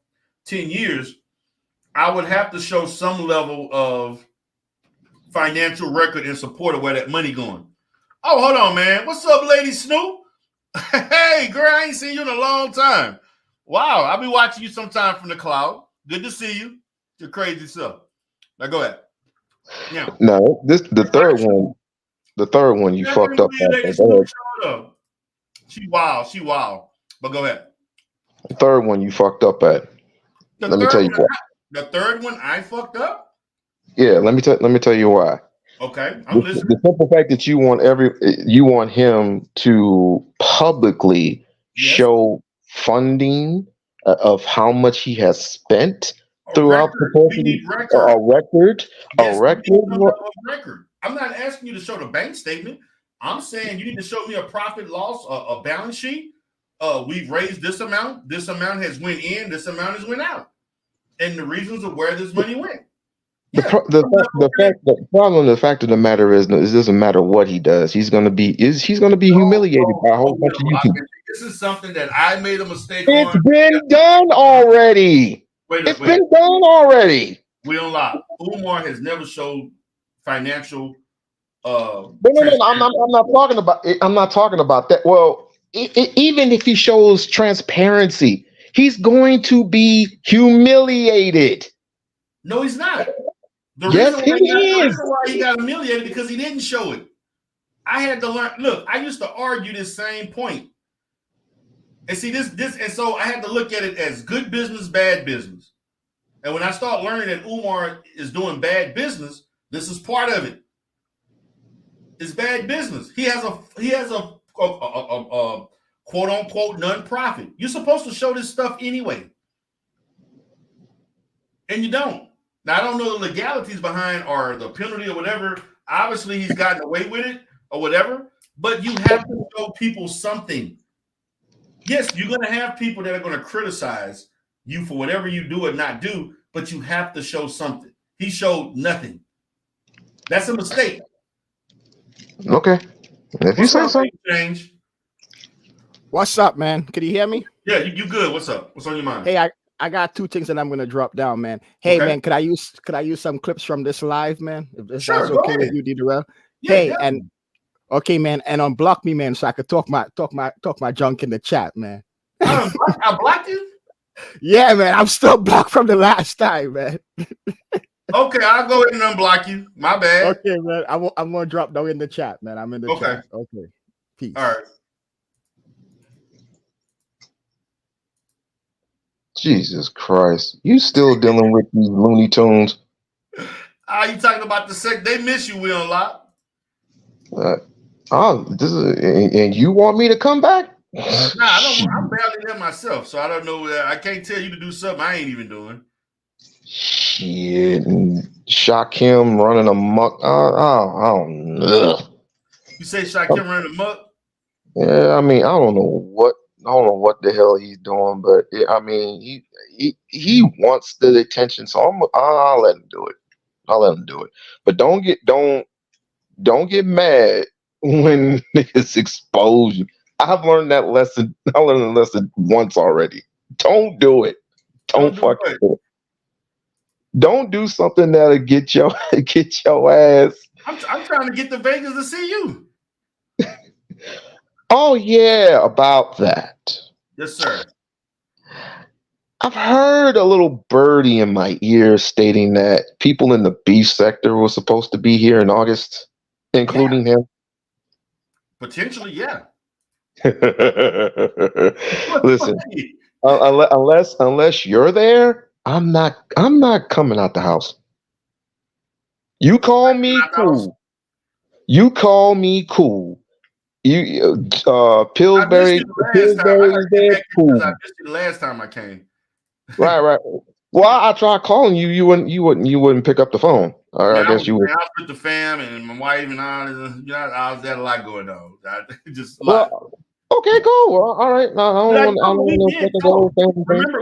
Speaker 2: 10 years, I would have to show some level of financial record in support of where that money going. Oh, hold on, man. What's up, Lady Snoop? Hey, girl, I ain't seen you in a long time. Wow, I'll be watching you sometime from the cloud. Good to see you. Your crazy self. Now go ahead. Now,
Speaker 4: no, the third one. The third one you fucked up.
Speaker 2: She wild. But go ahead.
Speaker 4: The third one you fucked up at. Let me tell you why.
Speaker 2: The third one I fucked up?
Speaker 4: Yeah, let me tell you why.
Speaker 2: Okay, I'm listening.
Speaker 4: The simple fact that you want him to publicly
Speaker 2: Yes,
Speaker 4: show funding of how much he has spent
Speaker 2: a
Speaker 4: throughout the
Speaker 2: record.
Speaker 4: course
Speaker 2: We
Speaker 4: of
Speaker 2: need
Speaker 4: a
Speaker 2: record.
Speaker 4: record, a
Speaker 2: Yes, we need some
Speaker 4: record.
Speaker 2: type of record. I'm not asking you to show the bank statement. I'm saying you need to show me a profit loss, a balance sheet. We've raised this amount. This amount has went in. This amount has went out, and the reasons of where this money went. Yeah,
Speaker 4: The fact of the matter is, it doesn't matter what he does. He's gonna be humiliated by a whole bunch of YouTube.
Speaker 2: This is something that I made a mistake
Speaker 4: It's
Speaker 2: on.
Speaker 4: been done already. It's been done already.
Speaker 2: We don't lie. Umar has never showed financial.
Speaker 4: No, I'm not talking about. I'm not talking about that. Well, even if he shows transparency, he's going to be humiliated.
Speaker 2: No, he's not. The
Speaker 4: Yes,
Speaker 2: reason why he got humiliated because he didn't show it. I had to learn. Look, I used to argue this same point. And see this, and so I had to look at it as good business, bad business. And when I start learning that Umar is doing bad business, this is part of it. It's bad business. He has a quote unquote nonprofit. You're supposed to show this stuff anyway, and you don't. Now I don't know the legalities behind or the penalty or whatever. Obviously, he's gotten away with it or whatever. But you have to show people something. Yes, you're going to have people that are going to criticize you for whatever you do or not do, but you have to show something. He showed nothing. That's a mistake.
Speaker 4: Okay. If you say so.
Speaker 2: Change.
Speaker 5: What's up, man? Can you hear me?
Speaker 2: Yeah, you good. What's up? What's on your mind?
Speaker 5: Hey, I got two things that I'm gonna drop down, man. Hey, man, could I use some clips from this live, man? If
Speaker 2: sure,
Speaker 5: that's okay with you, D-Durrell?
Speaker 2: Yeah,
Speaker 5: hey,
Speaker 2: definitely.
Speaker 5: and okay, man, and unblock me, man, so I could talk my junk in the chat, man.
Speaker 2: I blocked you?
Speaker 5: Yeah, man, I'm still blocked from the last time, man.
Speaker 2: Okay, I'll go ahead and unblock you. My bad.
Speaker 5: Okay, man. I'm gonna drop down in the chat, man. I'm in the chat. Okay. Peace.
Speaker 2: All right.
Speaker 4: Jesus Christ. You still dealing with these Looney Tunes?
Speaker 2: You talking about the sect? They miss you, Will, a lot.
Speaker 4: And you want me to come back?
Speaker 2: Nah, I don't. I'm barely there myself, so I don't know. I can't tell you to do something I ain't even doing.
Speaker 4: Shit, Shakim running amok. I don't know.
Speaker 2: You say Shakim running amok?
Speaker 4: Yeah, I mean, I don't know what the hell he's doing, but he wants the attention, so I'll let him do it. I'll let him do it. But don't get mad when niggas expose you. I've learned that lesson. I learned the lesson once already. Don't do it. Don't fucking do it. Don't do something that'll get your ass.
Speaker 2: I'm trying to get to Vegas to see you.
Speaker 4: Oh yeah, about that.
Speaker 2: Yes, sir.
Speaker 4: I've heard a little birdie in my ear stating that people in the beef sector were supposed to be here in August, including him.
Speaker 2: Potentially, yeah.
Speaker 4: Listen, unless you're there, I'm not coming out the house. You call me cool. You call me cool. You Pillsbury is there. Cool.
Speaker 2: I missed you the last time I came.
Speaker 4: Right. Well, I tried calling you. You wouldn't pick up the phone. I guess you would.
Speaker 2: I was with the fam and my wife and I was had a lot going on.
Speaker 4: Okay, cool. Well, all right.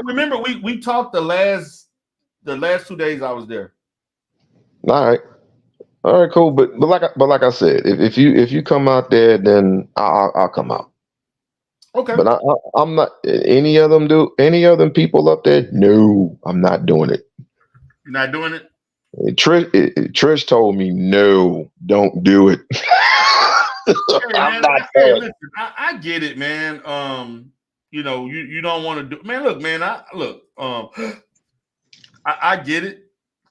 Speaker 2: Remember, we talked the last 2 days I was there.
Speaker 4: All right, cool. But like I said, if you come out there, then I'll come out.
Speaker 2: Okay.
Speaker 4: But I'm not. Any of them people up there? No, I'm not doing it.
Speaker 2: You're not doing it?
Speaker 4: Trish told me no, don't do it.
Speaker 2: Listen, I get it, man. You don't want to do. Man, look, man. I get it.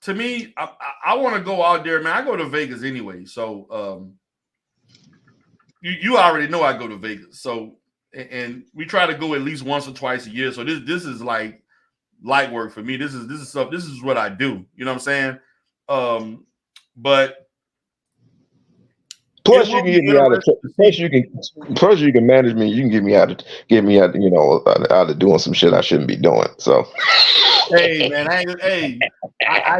Speaker 2: To me, I want to go out there, man. I go to Vegas anyway, so you already know I go to Vegas. So and we try to go at least once or twice a year. So this is like light work for me. This is stuff. This is what I do. You know what I'm saying? But It
Speaker 4: Plus, you
Speaker 2: will
Speaker 4: can
Speaker 2: be
Speaker 4: get me out of.
Speaker 2: interesting to see.
Speaker 4: Plus, you can manage me. You can get me out of, out of doing some shit I shouldn't be doing. So,
Speaker 2: Hey man, I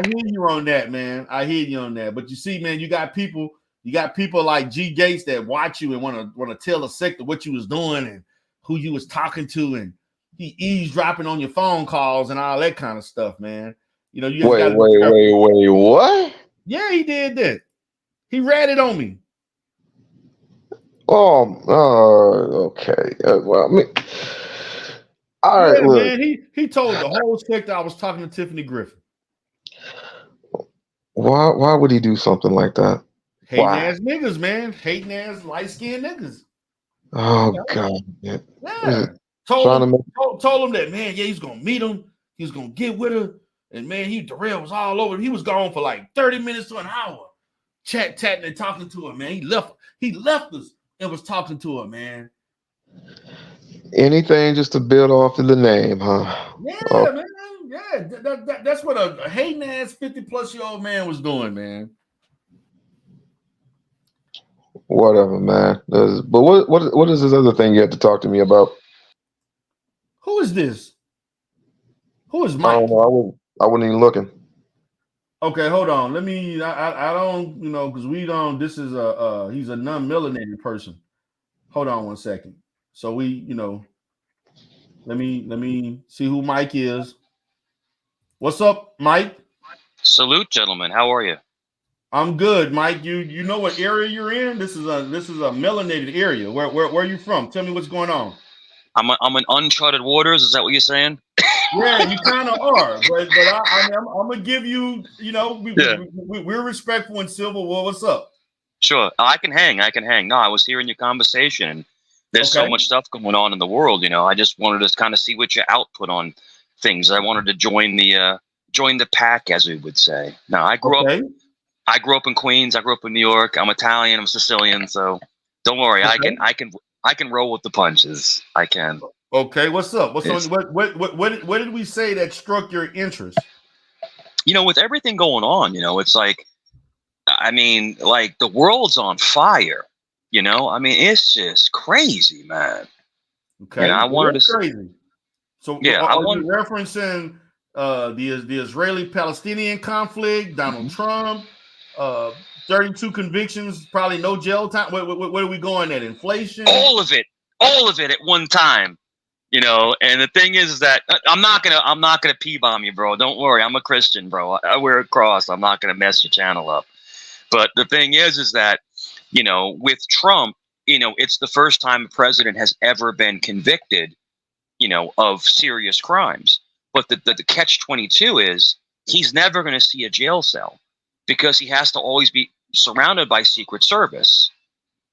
Speaker 2: hear you on that, man. I hear you on that. But you see, man, you got people like G Gates that watch you and want to tell the sector what you was doing and who you was talking to, and he eavesdropping on your phone calls and all that kind of stuff, man. You know, you just got to be careful.
Speaker 4: what?
Speaker 2: Yeah, he did that. He ratted on me.
Speaker 4: Okay. Well, I mean, all
Speaker 2: Yeah,
Speaker 4: right. Look,
Speaker 2: man. He told the whole sector I was talking to Tiffany Griffin.
Speaker 4: why would he do something like that?
Speaker 2: Hating
Speaker 4: Why?
Speaker 2: ass niggas, man. Hating ass light skinned niggas.
Speaker 4: Oh God. Man.
Speaker 2: Yeah.
Speaker 4: Trying to make.
Speaker 2: Told him that, man, yeah, he's gonna meet him, he's gonna get with her. And man, Darrell was all over. He was gone for like 30 minutes to an hour, chatting and talking to her, man. He left us and was talking to her, man.
Speaker 4: Anything just to build off of the name, huh?
Speaker 2: Yeah, man. Yeah. That's what a hating ass 50-plus-year-old man was doing, man.
Speaker 4: Whatever, man. But what is this other thing you had to talk to me about?
Speaker 2: Who is this? Who is
Speaker 4: I
Speaker 2: Mike?
Speaker 4: don't know. I wasn't even looking.
Speaker 2: Okay, hold on. Let me. I don't, because we don't. This is he's a non-melanated person. Hold on one second. So we, let me see who Mike is. What's up, Mike?
Speaker 6: Salute, gentlemen. How are you?
Speaker 2: I'm good, Mike. You know what area you're in? This is a melanated area. Where are you from? Tell me what's going on.
Speaker 6: I'm in uncharted waters. Is that what you're saying?
Speaker 2: Yeah, you kind of are, but I'm gonna give you. We're respectful in Civil War. What's up?
Speaker 6: Sure, I can hang. No, I was hearing your conversation, and there's so much stuff going on in the world. I just wanted to kind of see what your output on things. I wanted to join the pack, as we would say. Now, I grew up in Queens. I grew up in New York. I'm Italian. I'm Sicilian. So don't worry. I can roll with the punches. I can.
Speaker 2: Okay, what's up? What did we say that struck your interest?
Speaker 6: With everything going on, it's like, the world's on fire. It's just crazy, man.
Speaker 2: Okay,
Speaker 6: I wanted to
Speaker 2: crazy. So
Speaker 6: yeah,
Speaker 2: are you referencing the Israeli-Palestinian conflict, Donald Trump, 32 convictions, probably no jail time? Where are we going at? Inflation?
Speaker 6: All of it at one time. And the thing is that I'm not gonna P-bomb you, bro. Don't worry, I'm a Christian, bro. I wear a cross. I'm not gonna mess your channel up. But the thing is that with Trump, it's the first time a president has ever been convicted, of serious crimes. But the catch-22 is he's never going to see a jail cell because he has to always be surrounded by Secret Service.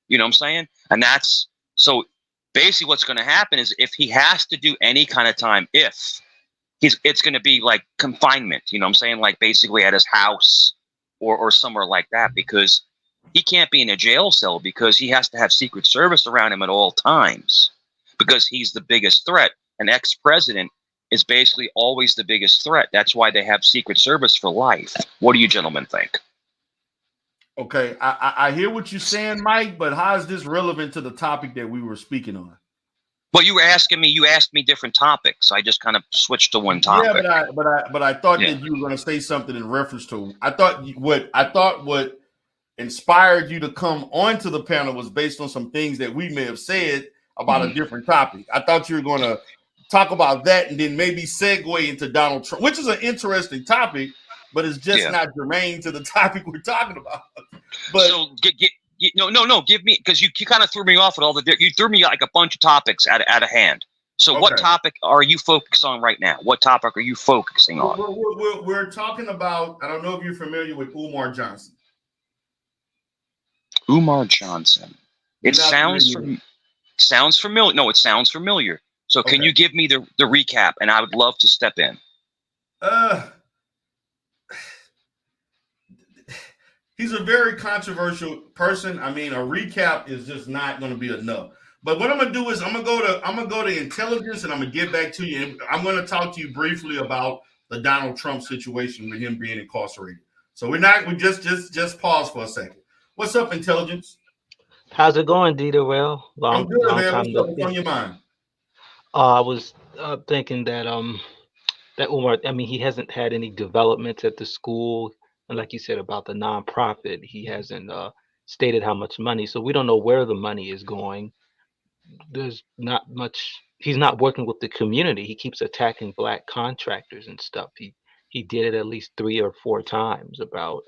Speaker 6: You know what I'm saying? And that's so. Basically, what's going to happen is if he has to do any kind of time, it's going to be like confinement. You know what I'm saying? Like basically at his house or somewhere like that, because he can't be in a jail cell because he has to have Secret Service around him at all times because he's the biggest threat. An ex-president is basically always the biggest threat. That's why they have Secret Service for life. What do you gentlemen think?
Speaker 2: Okay, I hear what you're saying, Mike, but how is this relevant to the topic that we were speaking on?
Speaker 6: Well, you asked me different topics. I just kind of switched to one topic.
Speaker 2: Yeah, but I thought that you were going to say something in reference to. I thought what inspired you to come onto the panel was based on some things that we may have said about a different topic. I thought you were going to talk about that and then maybe segue into Donald Trump, which is an interesting topic, but it's just not germane to the topic we're talking about. But
Speaker 6: so give me, because you kind of threw me off with all you threw me like a bunch of topics out of hand. So what topic are you focused on right now? What topic are you focusing on?
Speaker 2: We're talking about, I don't know if you're familiar with Umar Johnson.
Speaker 6: Umar Johnson. It sounds familiar. No, it sounds familiar. So can you give me the recap? And I would love to step in.
Speaker 2: He's a very controversial person. I mean, a recap is just not going to be enough. But what I'm going to do is I'm going to go to intelligence and I'm going to get back to you. And I'm going to talk to you briefly about the Donald Trump situation with him being incarcerated. So we just pause for a second. What's up, intelligence?
Speaker 7: How's it going, Dieter? Well,
Speaker 2: I'm good,
Speaker 7: long
Speaker 2: man.
Speaker 7: time
Speaker 2: What's
Speaker 7: no
Speaker 2: up? What's on
Speaker 7: see.
Speaker 2: your mind?
Speaker 7: I was thinking that Umar, I mean, he hasn't had any developments at the school, and like you said about the nonprofit, he hasn't stated how much money. So we don't know where the money is going. There's not much. He's not working with the community. He keeps attacking black contractors and stuff. He did it at least 3 or 4 times about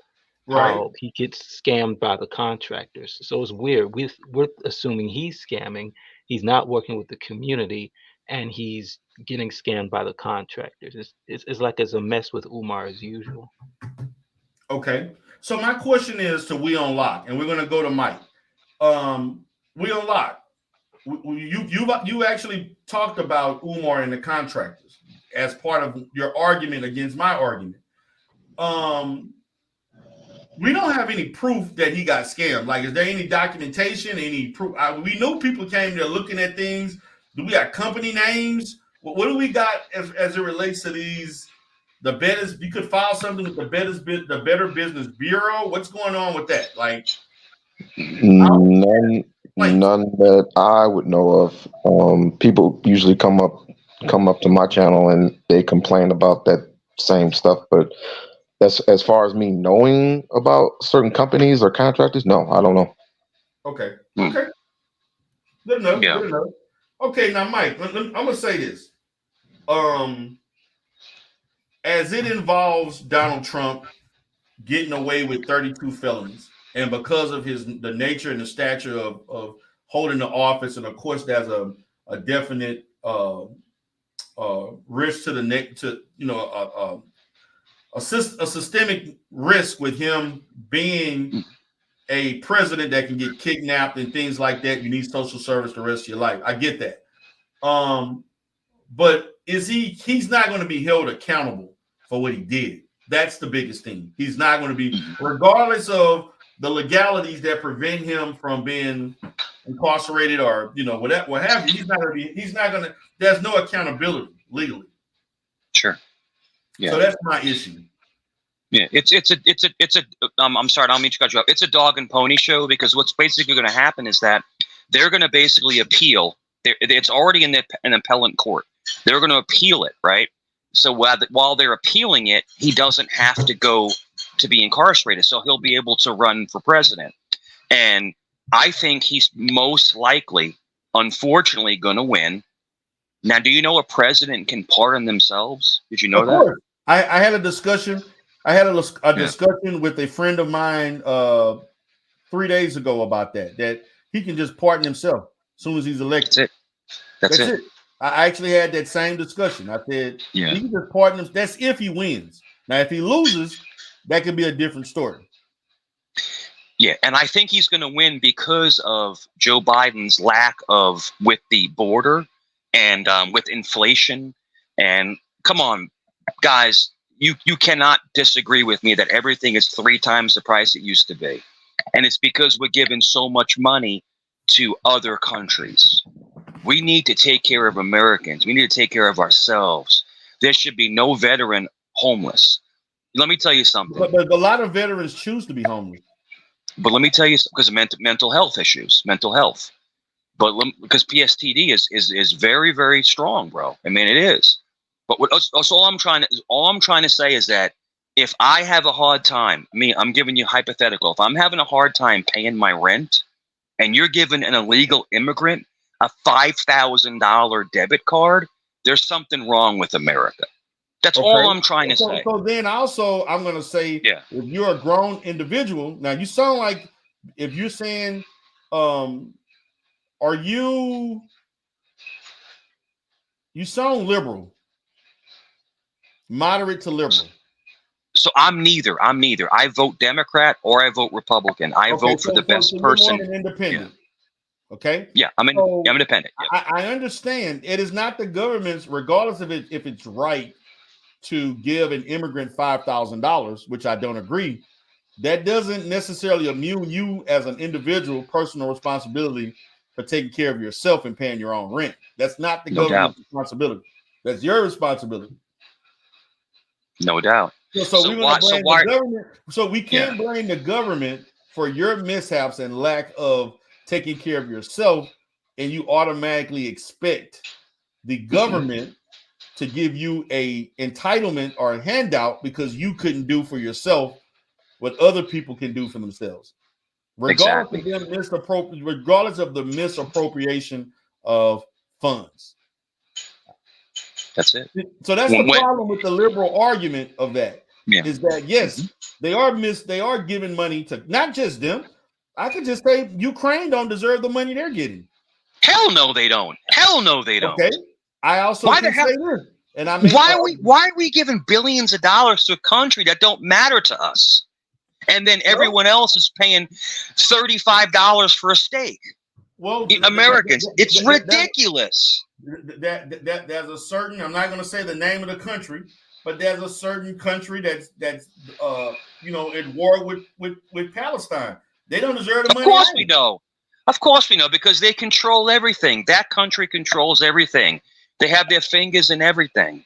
Speaker 2: Right.
Speaker 7: how he gets scammed by the contractors. So it's weird. We're assuming he's scamming. He's not working with the community, and he's getting scammed by the contractors. It's like it's a mess with Umar as usual.
Speaker 2: Okay. So my question is to We on Lock, and we're gonna go to Mike. We on Lock. You actually talked about Umar and the contractors as part of your argument against my argument. We don't have any proof that he got scammed. Like, is there any documentation, any proof? We know people came there looking at things. Do we got company names? What do we got as it relates to these? The Better, you could file something with the Better Business Bureau. What's going on with that? Like,
Speaker 4: None that I would know of. People usually come up to my channel and they complain about that same stuff, but as far as me knowing about certain companies or contractors, no, I don't know.
Speaker 2: Okay. Okay. Good enough.
Speaker 6: Yeah.
Speaker 2: Good enough. Okay, now Mike, I'm gonna say this. As it involves Donald Trump getting away with 32 felonies, and because of the nature and the stature of holding the office, and of course there's a definite risk to the neck, to a systemic risk with him being a president that can get kidnapped and things like that. You need social service the rest of your life. I get that. But he's not going to be held accountable for what he did. That's the biggest thing. He's not going to be, regardless of the legalities that prevent him from being incarcerated or what have you. He's not going to. There's no accountability legally.
Speaker 6: Sure. Yeah.
Speaker 2: So that's my issue.
Speaker 6: Yeah, it's a. I'm sorry, I don't mean to cut you off. It's a dog and pony show, because what's basically going to happen is that they're going to basically appeal. It's already in an appellate court. They're going to appeal it, right? So while they're appealing it, he doesn't have to go to be incarcerated, so he'll be able to run for president. And I think he's most likely, unfortunately, going to win. Now, do you know a president can pardon themselves? Did you know that?
Speaker 2: I had a discussion. I had a discussion with a friend of mine 3 days ago about that he can just pardon himself as soon as he's elected.
Speaker 6: That's it.
Speaker 2: I actually had that same discussion. I said, he can just pardon him. That's if he wins. Now, if he loses, that could be a different story.
Speaker 6: Yeah, and I think he's going to win because of Joe Biden's lack of, with the border and with inflation. And come on, guys, you cannot disagree with me that everything is 3 times the price it used to be. And it's because we're giving so much money to other countries. We need to take care of Americans. We need to take care of ourselves. There should be no veteran homeless. Let me tell you something.
Speaker 2: But a lot of veterans choose to be homeless.
Speaker 6: But let me tell you, because of mental health issues, mental health. But because PSTD is very, very strong, bro. I mean, it is. But all I'm trying to say is that if I have a hard time, I'm giving you hypothetical. If I'm having a hard time paying my rent, and you're giving an illegal immigrant a $5,000 debit card, there's something wrong with America. That's all I'm trying to say.
Speaker 2: So then also, I'm going to say, if you're a grown individual, now you sound like, if you're saying, you sound liberal, moderate to liberal.
Speaker 6: So I'm neither. I vote Democrat or I vote Republican. I vote for the best person.
Speaker 2: You're more an independent.
Speaker 6: Yeah.
Speaker 2: Okay.
Speaker 6: Yeah, I'm independent. Yeah.
Speaker 2: I understand. It is not the government's, regardless of if it's right to give an immigrant $5,000, which I don't agree. That doesn't necessarily immune you as an individual, personal responsibility for taking care of yourself and paying your own rent. That's not the government's responsibility. That's your responsibility.
Speaker 6: No doubt.
Speaker 2: So we're going to blame the government. So we can't blame the government for your mishaps and lack of taking care of yourself, and you automatically expect the government to give you a entitlement or a handout because you couldn't do for yourself what other people can do for themselves, regardless
Speaker 6: Exactly.
Speaker 2: of them regardless of the misappropriation of funds.
Speaker 6: That's it.
Speaker 2: So that's the problem with the liberal argument of that.
Speaker 6: Yeah.
Speaker 2: Is that yes, they are giving money to not just them. I could just say Ukraine don't deserve the money they're getting.
Speaker 6: Hell no, they don't. Hell no, they don't.
Speaker 2: Okay. I also
Speaker 6: why
Speaker 2: can
Speaker 6: the hell?
Speaker 2: say this, and I
Speaker 6: mean, why are we giving billions of dollars to a country that don't matter to us, and then everyone else is paying $35 for a steak?
Speaker 2: Well,
Speaker 6: Americans, it's ridiculous.
Speaker 2: There's a certain, I'm not going to say the name of the country, but there's a certain country that's at war with Palestine. They don't deserve the money.
Speaker 6: Of course we know. Of course we know, because they control everything. That country controls everything. They have their fingers in everything.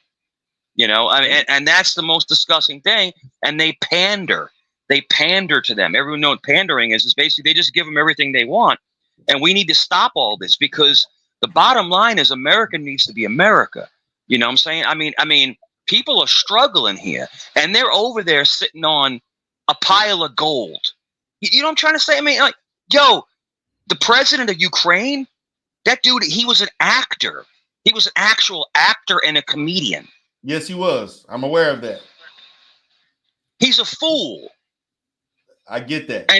Speaker 6: I mean, and that's the most disgusting thing. And they pander. They pander to them. Everyone knows what pandering is basically they just give them everything they want. And we need to stop all this, because the bottom line is America needs to be America. You know what I'm saying? I mean, people are struggling here, and they're over there sitting on a pile of gold. You know what I'm trying to say? I mean, like, yo, the president of Ukraine, that dude, he was an actor. He was an actual actor and a comedian.
Speaker 2: Yes, he was. I'm aware of that.
Speaker 6: He's a fool.
Speaker 2: I get that.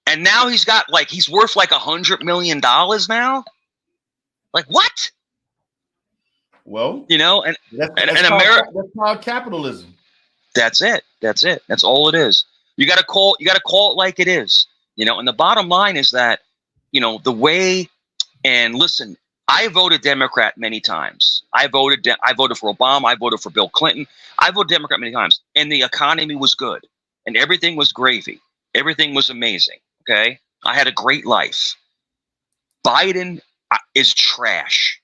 Speaker 6: And now he's worth like $100 million now. Like what?
Speaker 2: Well,
Speaker 6: and
Speaker 2: that's
Speaker 6: America.
Speaker 2: That's called capitalism.
Speaker 6: That's it. That's it. That's all it is. You got to call it like it is. And the bottom line is that, the way. And listen, I voted Democrat many times. I voted for Obama. I voted for Bill Clinton. I voted Democrat many times, and the economy was good, and everything was gravy. Everything was amazing. Okay, I had a great life. Biden is trash.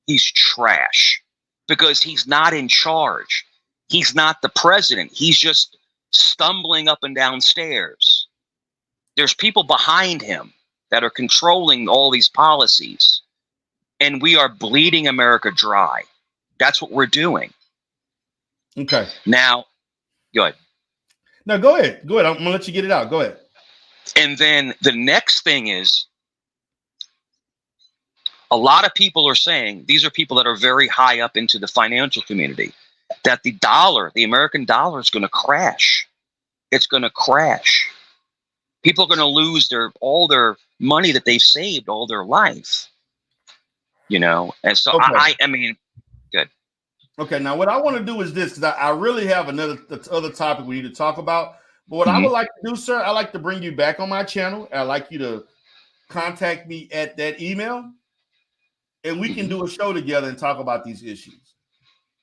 Speaker 6: He's trash because he's not in charge. He's not the president. He's just stumbling up and down stairs. There's people behind him that are controlling all these policies, and we are bleeding America dry. That's what we're doing.
Speaker 2: Okay.
Speaker 6: Now, go ahead.
Speaker 2: No, go ahead. Go ahead. I'm gonna let you get it out. Go ahead.
Speaker 6: And then the next thing is, a lot of people are saying, these are people that are very high up into the financial community, that the American dollar is going to crash. It's going to crash. People are going to lose all their money that they've saved all their life. And so
Speaker 2: okay.
Speaker 6: I mean, good.
Speaker 2: Okay, now what I want to do is this, because I really have other topic we need to talk about. But what I would like to do, sir, I like to bring you back on my channel. I'd like you to contact me at that email, and we can do a show together and talk about these issues.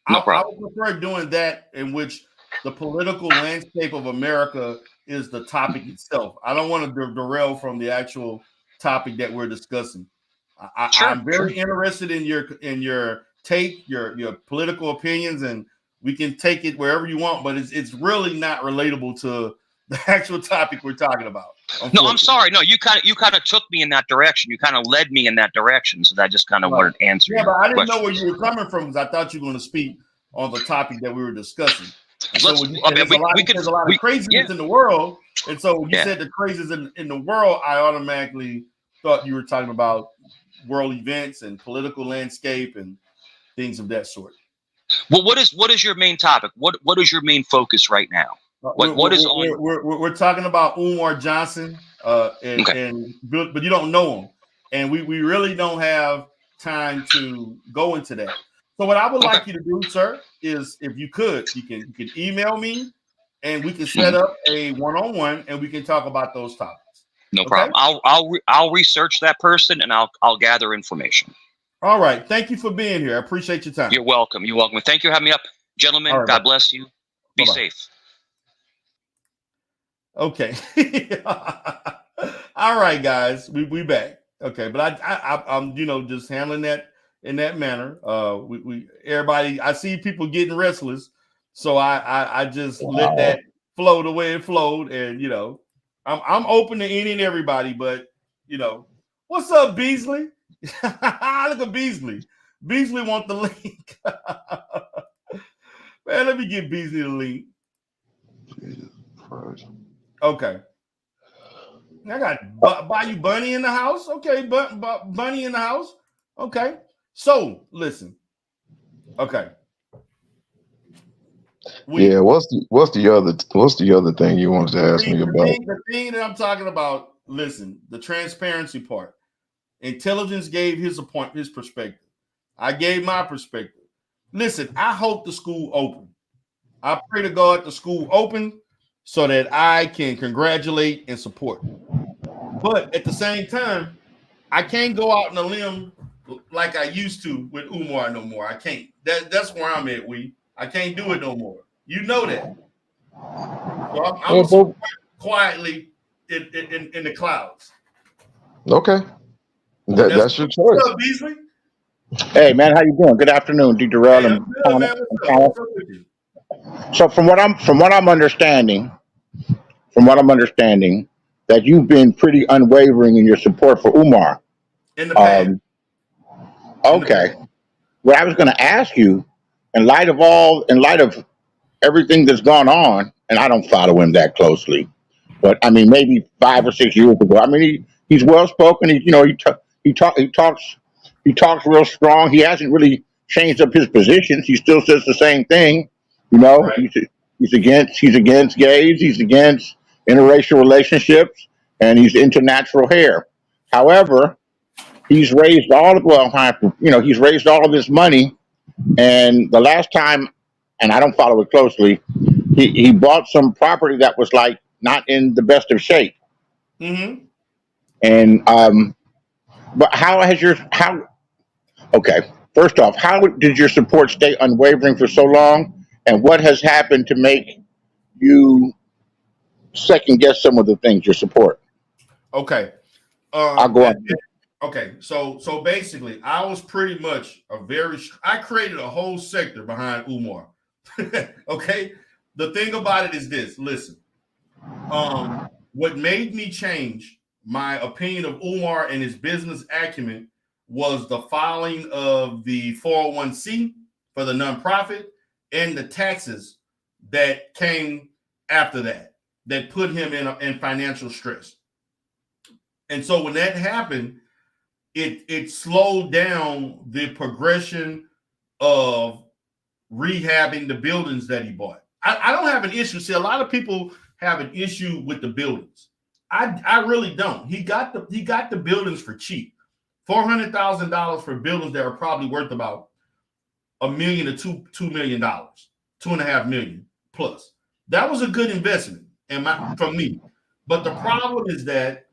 Speaker 6: No problem.
Speaker 2: I would prefer doing that, in which the political landscape of America is the topic itself. I don't want to derail from the actual topic that we're discussing. I'm very interested in your take, your political opinions, and we can take it wherever you want, but it's really not relatable to the actual topic we're talking about.
Speaker 6: No, I'm sorry. No, you kind of took me in that direction. You kind of led me in that direction, so I just kind of wanted to answer.
Speaker 2: Yeah, but I didn't know where you were coming from, because I thought you were going to speak on the topic that we were discussing. So there's a lot of craziness in the world, and so when you said the craziness in the world, I automatically thought you were talking about world events and political landscape and things of that sort.
Speaker 6: Well, what is your main topic? What is your main focus right now?
Speaker 2: We're talking about Umar Johnson, but you don't know him, and we really don't have time to go into that. So what I would like you to do, sir, is if you can email me, and we can set up a one-on-one, and we can talk about those topics.
Speaker 6: No problem. I'll research that person, and I'll gather information.
Speaker 2: All right. Thank you for being here. I appreciate your time.
Speaker 6: You're welcome. You're welcome. Thank you for having me up, gentlemen. Right, God bless you. Be safe.
Speaker 2: Okay. All right, guys. We back. Okay, but I'm just handling that in that manner. Everybody. I see people getting restless, so I just let that flow the way it flowed, and I'm open to any and everybody, but What's up, Beasley? Look at Beasley. Beasley want the link. Man, let me get Beasley the link. Okay. I got Bayou Bunny in the house. Okay, Bunny in the house. Okay. So listen. Okay.
Speaker 4: Yeah, what's the other thing you wanted to ask me about?
Speaker 2: The thing that I'm talking about, listen, the transparency part. Intelligence gave his perspective. I gave my perspective. Listen, I hope the school open. I pray to God the school open so that I can congratulate and support. But at the same time, I can't go out on a limb like I used to with Umar no more. I can't. That's where I'm at, I can't do it no more. You know that. So I'm quietly in the clouds.
Speaker 4: Okay. That's your choice.
Speaker 2: What's up, Beasley?
Speaker 8: Hey man, how you doing? Good afternoon, D. Durrell and
Speaker 2: What's up with you?
Speaker 8: So from what I'm understanding, that you've been pretty unwavering in your support for Umar.
Speaker 2: In the past.
Speaker 8: Okay. What I was going to ask you, in light of everything that's gone on, and I don't follow him that closely, but I mean maybe 5 or 6 years ago. I mean he's well spoken. He talks real strong. He hasn't really changed up his positions. He still says the same thing. Right. He's against gays. He's against interracial relationships, and he's into natural hair. However, he's raised all of this money. And the last time, and I don't follow it closely, he bought some property that was like not in the best of shape.
Speaker 2: Mm-hmm.
Speaker 8: And but okay, first off, how did your support stay unwavering for so long? And what has happened to make you second guess some of the things you support?
Speaker 2: Okay.
Speaker 8: I'll go on.
Speaker 2: Okay, so basically, I was pretty much I created a whole sector behind Umar. Okay, the thing about it is this. Listen, what made me change my opinion of Umar and his business acumen was the filing of the 401c for the nonprofit and the taxes that came after that put him in financial stress. And so when that happened, it slowed down the progression of rehabbing the buildings that he bought. I don't have an issue. See, a lot of people have an issue with the buildings. I really don't. He got the buildings for cheap. $400,000 for buildings that are probably worth about $1 million to $2 million, $2.5 million plus. That was a good investment from me. But the problem is that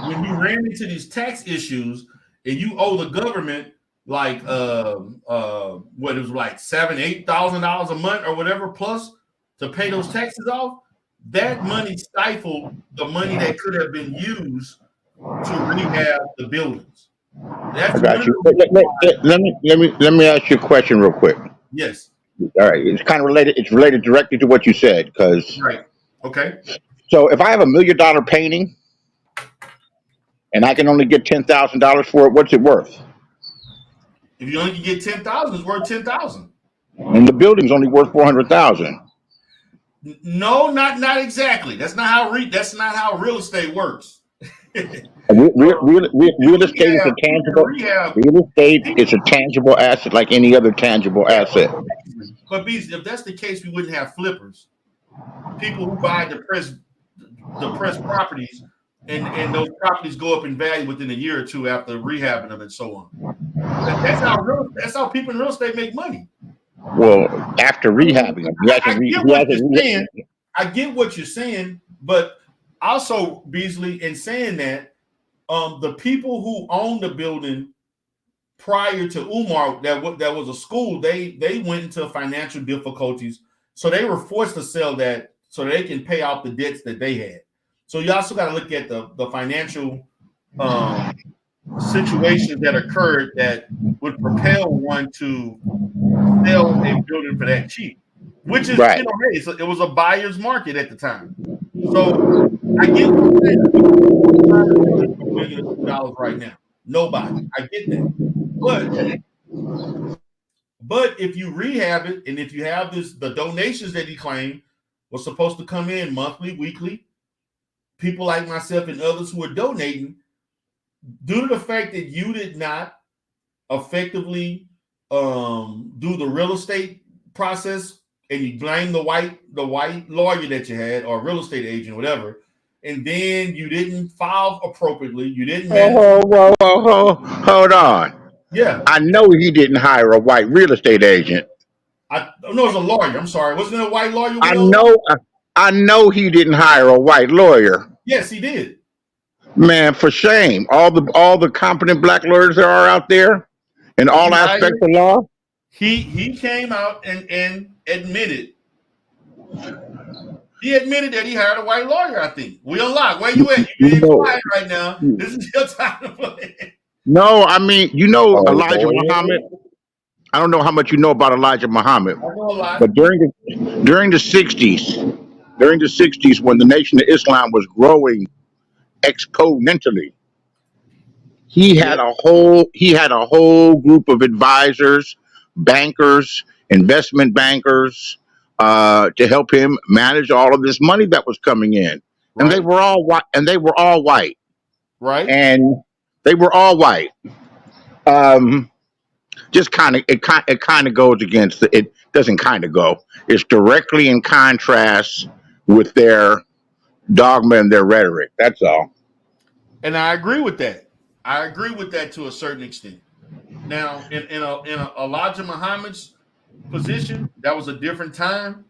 Speaker 2: when you ran into these tax issues and you owe the government like what it was like $7,000-8,000 a month or whatever plus to pay those taxes off, that money stifled the money that could have been used to rehab the buildings.
Speaker 8: I got you. Let me ask you a question real quick.
Speaker 2: Yes.
Speaker 8: All right. It's kind of related. It's related directly to what you said. Because
Speaker 2: right. Okay.
Speaker 8: So if I have $1 million painting and I can only get $10,000 for it, what's it worth?
Speaker 2: If you only can get $10,000, it's worth $10,000.
Speaker 8: And the building's only worth $400,000.
Speaker 2: No, not exactly. That's not how real estate works.
Speaker 8: Real estate is a tangible. Real estate is a tangible asset, like any other tangible asset.
Speaker 2: But Beasley, if that's the case, we wouldn't have flippers. People who buy depressed properties, and those properties go up in value within a year or two after rehabbing them and so on. That's how people in real estate make money.
Speaker 8: Well, after rehabbing them,
Speaker 2: I get what you're saying, but also, Beasley, in saying that, the people who owned the building prior to Umar, that was a school, they went into financial difficulties, so they were forced to sell that so they can pay off the debts that they had. So you also got to look at the financial situations that occurred that would propel one to sell a building for that cheap, which is right. It was a buyer's market at the time. So I get what you're saying. Nobody's trying to do it for millions of dollars right now. Nobody. I get that. But if you rehab it, and if you have the donations that he claimed was supposed to come in monthly, weekly, people like myself and others who are donating, due to the fact that you did not effectively do the real estate process, and you blame the white lawyer that you had, or real estate agent, whatever, and then you didn't file appropriately, you didn't manage.
Speaker 8: Hold on.
Speaker 2: Yeah,
Speaker 8: I know he didn't hire a white real estate agent.
Speaker 2: no, it was a lawyer. I'm sorry, wasn't it a white lawyer?
Speaker 8: I know he didn't hire a white lawyer.
Speaker 2: Yes, he did.
Speaker 8: Man, for shame! All the competent black lawyers there are out there, in all aspects of law.
Speaker 2: He came out and admitted. He admitted that he hired a white lawyer. I think we unlocked. Where you at? You ain't quiet right now. This is your time to play.
Speaker 8: No, I mean, Elijah Muhammad. I don't know how much you know about Elijah Muhammad, but during the 60s, when the Nation of Islam was growing exponentially, he had a whole group of advisors, bankers, investment bankers, to help him manage all of this money that was coming in, and they were all white. Right. And they were all white. Just it kind of goes against it doesn't kind of go. It's directly in contrast with their dogma and their rhetoric. That's all.
Speaker 2: And I agree with that. I agree with that to a certain extent. Now, in Elijah Muhammad's position, that was a different time.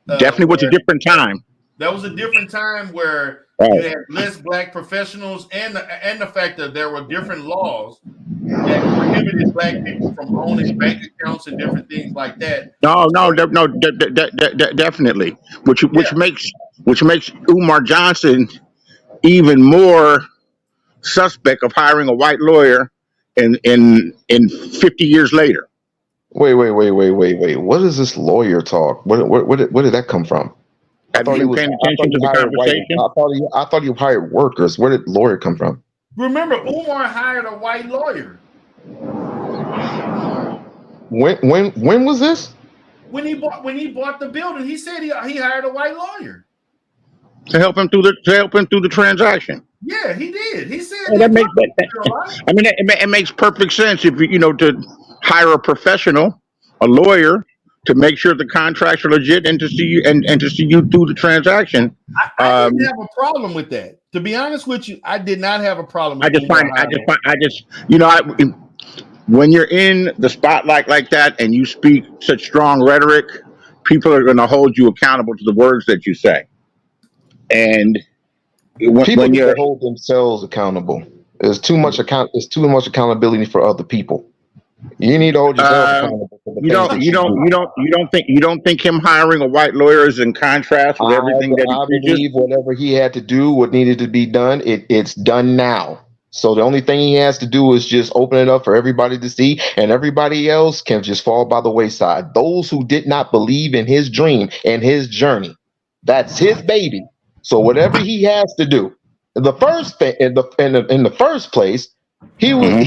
Speaker 8: Definitely was a different time.
Speaker 2: That was a different time where you had less black professionals, and the fact that there were different laws that prohibited black people from owning bank accounts and different things like that.
Speaker 8: Definitely. Which makes Umar Johnson even more suspect of hiring a white lawyer in 50 years later.
Speaker 4: Wait. What is this lawyer talk? Where did that come from?
Speaker 8: Have you been paying attention to the conversation?
Speaker 4: I thought you hired workers. Where did lawyer come from?
Speaker 2: Remember, Umar hired a white lawyer.
Speaker 4: When was this?
Speaker 2: When he bought the building, he said he hired a white lawyer
Speaker 8: to help him through the transaction.
Speaker 2: Yeah, he did. He said
Speaker 8: it makes perfect sense if to hire a professional, a lawyer, to make sure the contracts are legit and to see you to see you through the transaction.
Speaker 2: I didn't have a problem with that. To be honest with you, I did not have a problem with
Speaker 8: when you're in the spotlight like that and you speak such strong rhetoric, people are going to hold you accountable to the words that you say. And
Speaker 4: people need to hold themselves accountable. There's too much accountability for other people. You need to hold yourself accountable.
Speaker 8: You don't think him hiring a white lawyer is in contrast with everything that he
Speaker 4: believe whatever he had to do, what needed to be done, it's done now. So the only thing he has to do is just open it up for everybody to see, and everybody else can just fall by the wayside. Those who did not believe in his dream and his journey, that's his baby. So whatever he has to do, in the first place, he was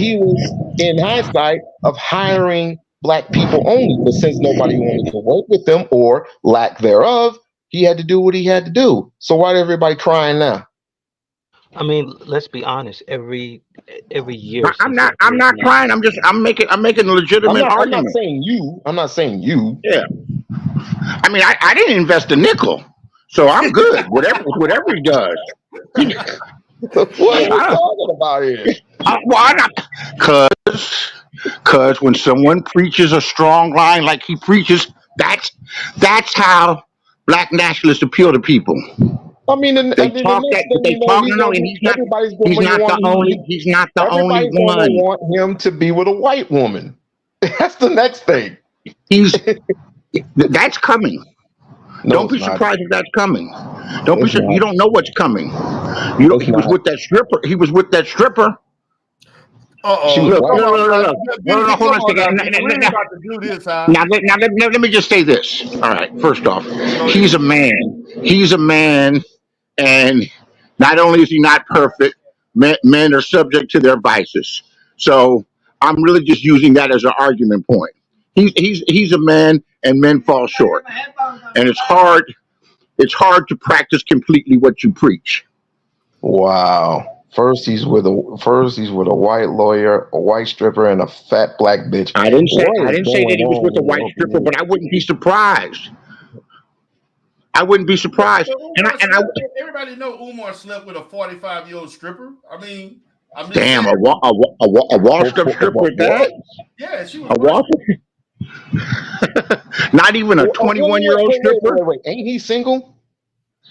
Speaker 4: in hindsight of hiring black people only, but since nobody wanted to work with them or lack thereof, he had to do what he had to do. So why is everybody crying now?
Speaker 7: I mean, let's be honest. Every year,
Speaker 8: I'm not crying. I'm making a legitimate argument.
Speaker 4: I'm not saying you.
Speaker 8: Yeah. I mean, I didn't invest a nickel, so I'm good. whatever he does.
Speaker 4: What are you talking about here?
Speaker 8: Because when someone preaches a strong line like he preaches, that's how black nationalists appeal to people.
Speaker 4: I mean, he's not
Speaker 8: the only one.
Speaker 4: Want him to be with a white woman. That's the next thing.
Speaker 8: That's coming.
Speaker 4: No,
Speaker 8: don't be surprised if that's coming. You don't know what's coming. He was with that stripper. He was with that stripper.
Speaker 2: Look,
Speaker 8: hold on a second. Now, let me just say this. All right. First off, he's a man. And Not only is he not perfect, men are subject to their vices. So I'm really just using that as an argument point. He's a man, and men fall short, and it's hard to practice completely what you preach.
Speaker 4: Wow. First he's with a white lawyer, a white stripper, and a fat black bitch.
Speaker 8: I didn't say
Speaker 4: What
Speaker 8: I
Speaker 4: is
Speaker 8: didn't say that
Speaker 4: going
Speaker 8: he was with a
Speaker 4: on in
Speaker 8: white
Speaker 4: your
Speaker 8: stripper,
Speaker 4: community?
Speaker 8: but I wouldn't be surprised. I wouldn't be surprised.
Speaker 2: But
Speaker 8: And I
Speaker 2: Umar
Speaker 8: and I
Speaker 2: slept with, everybody know Umar slept with a 45-year-old stripper. I mean, I'm just
Speaker 8: damn
Speaker 2: saying.
Speaker 8: a Wall Street stripper at
Speaker 4: What?
Speaker 8: that.
Speaker 2: Yeah, she was
Speaker 8: A Wall
Speaker 2: working.
Speaker 8: Street, not even a
Speaker 4: Wait,
Speaker 8: 21-year-old stripper.
Speaker 4: wait. Ain't he single?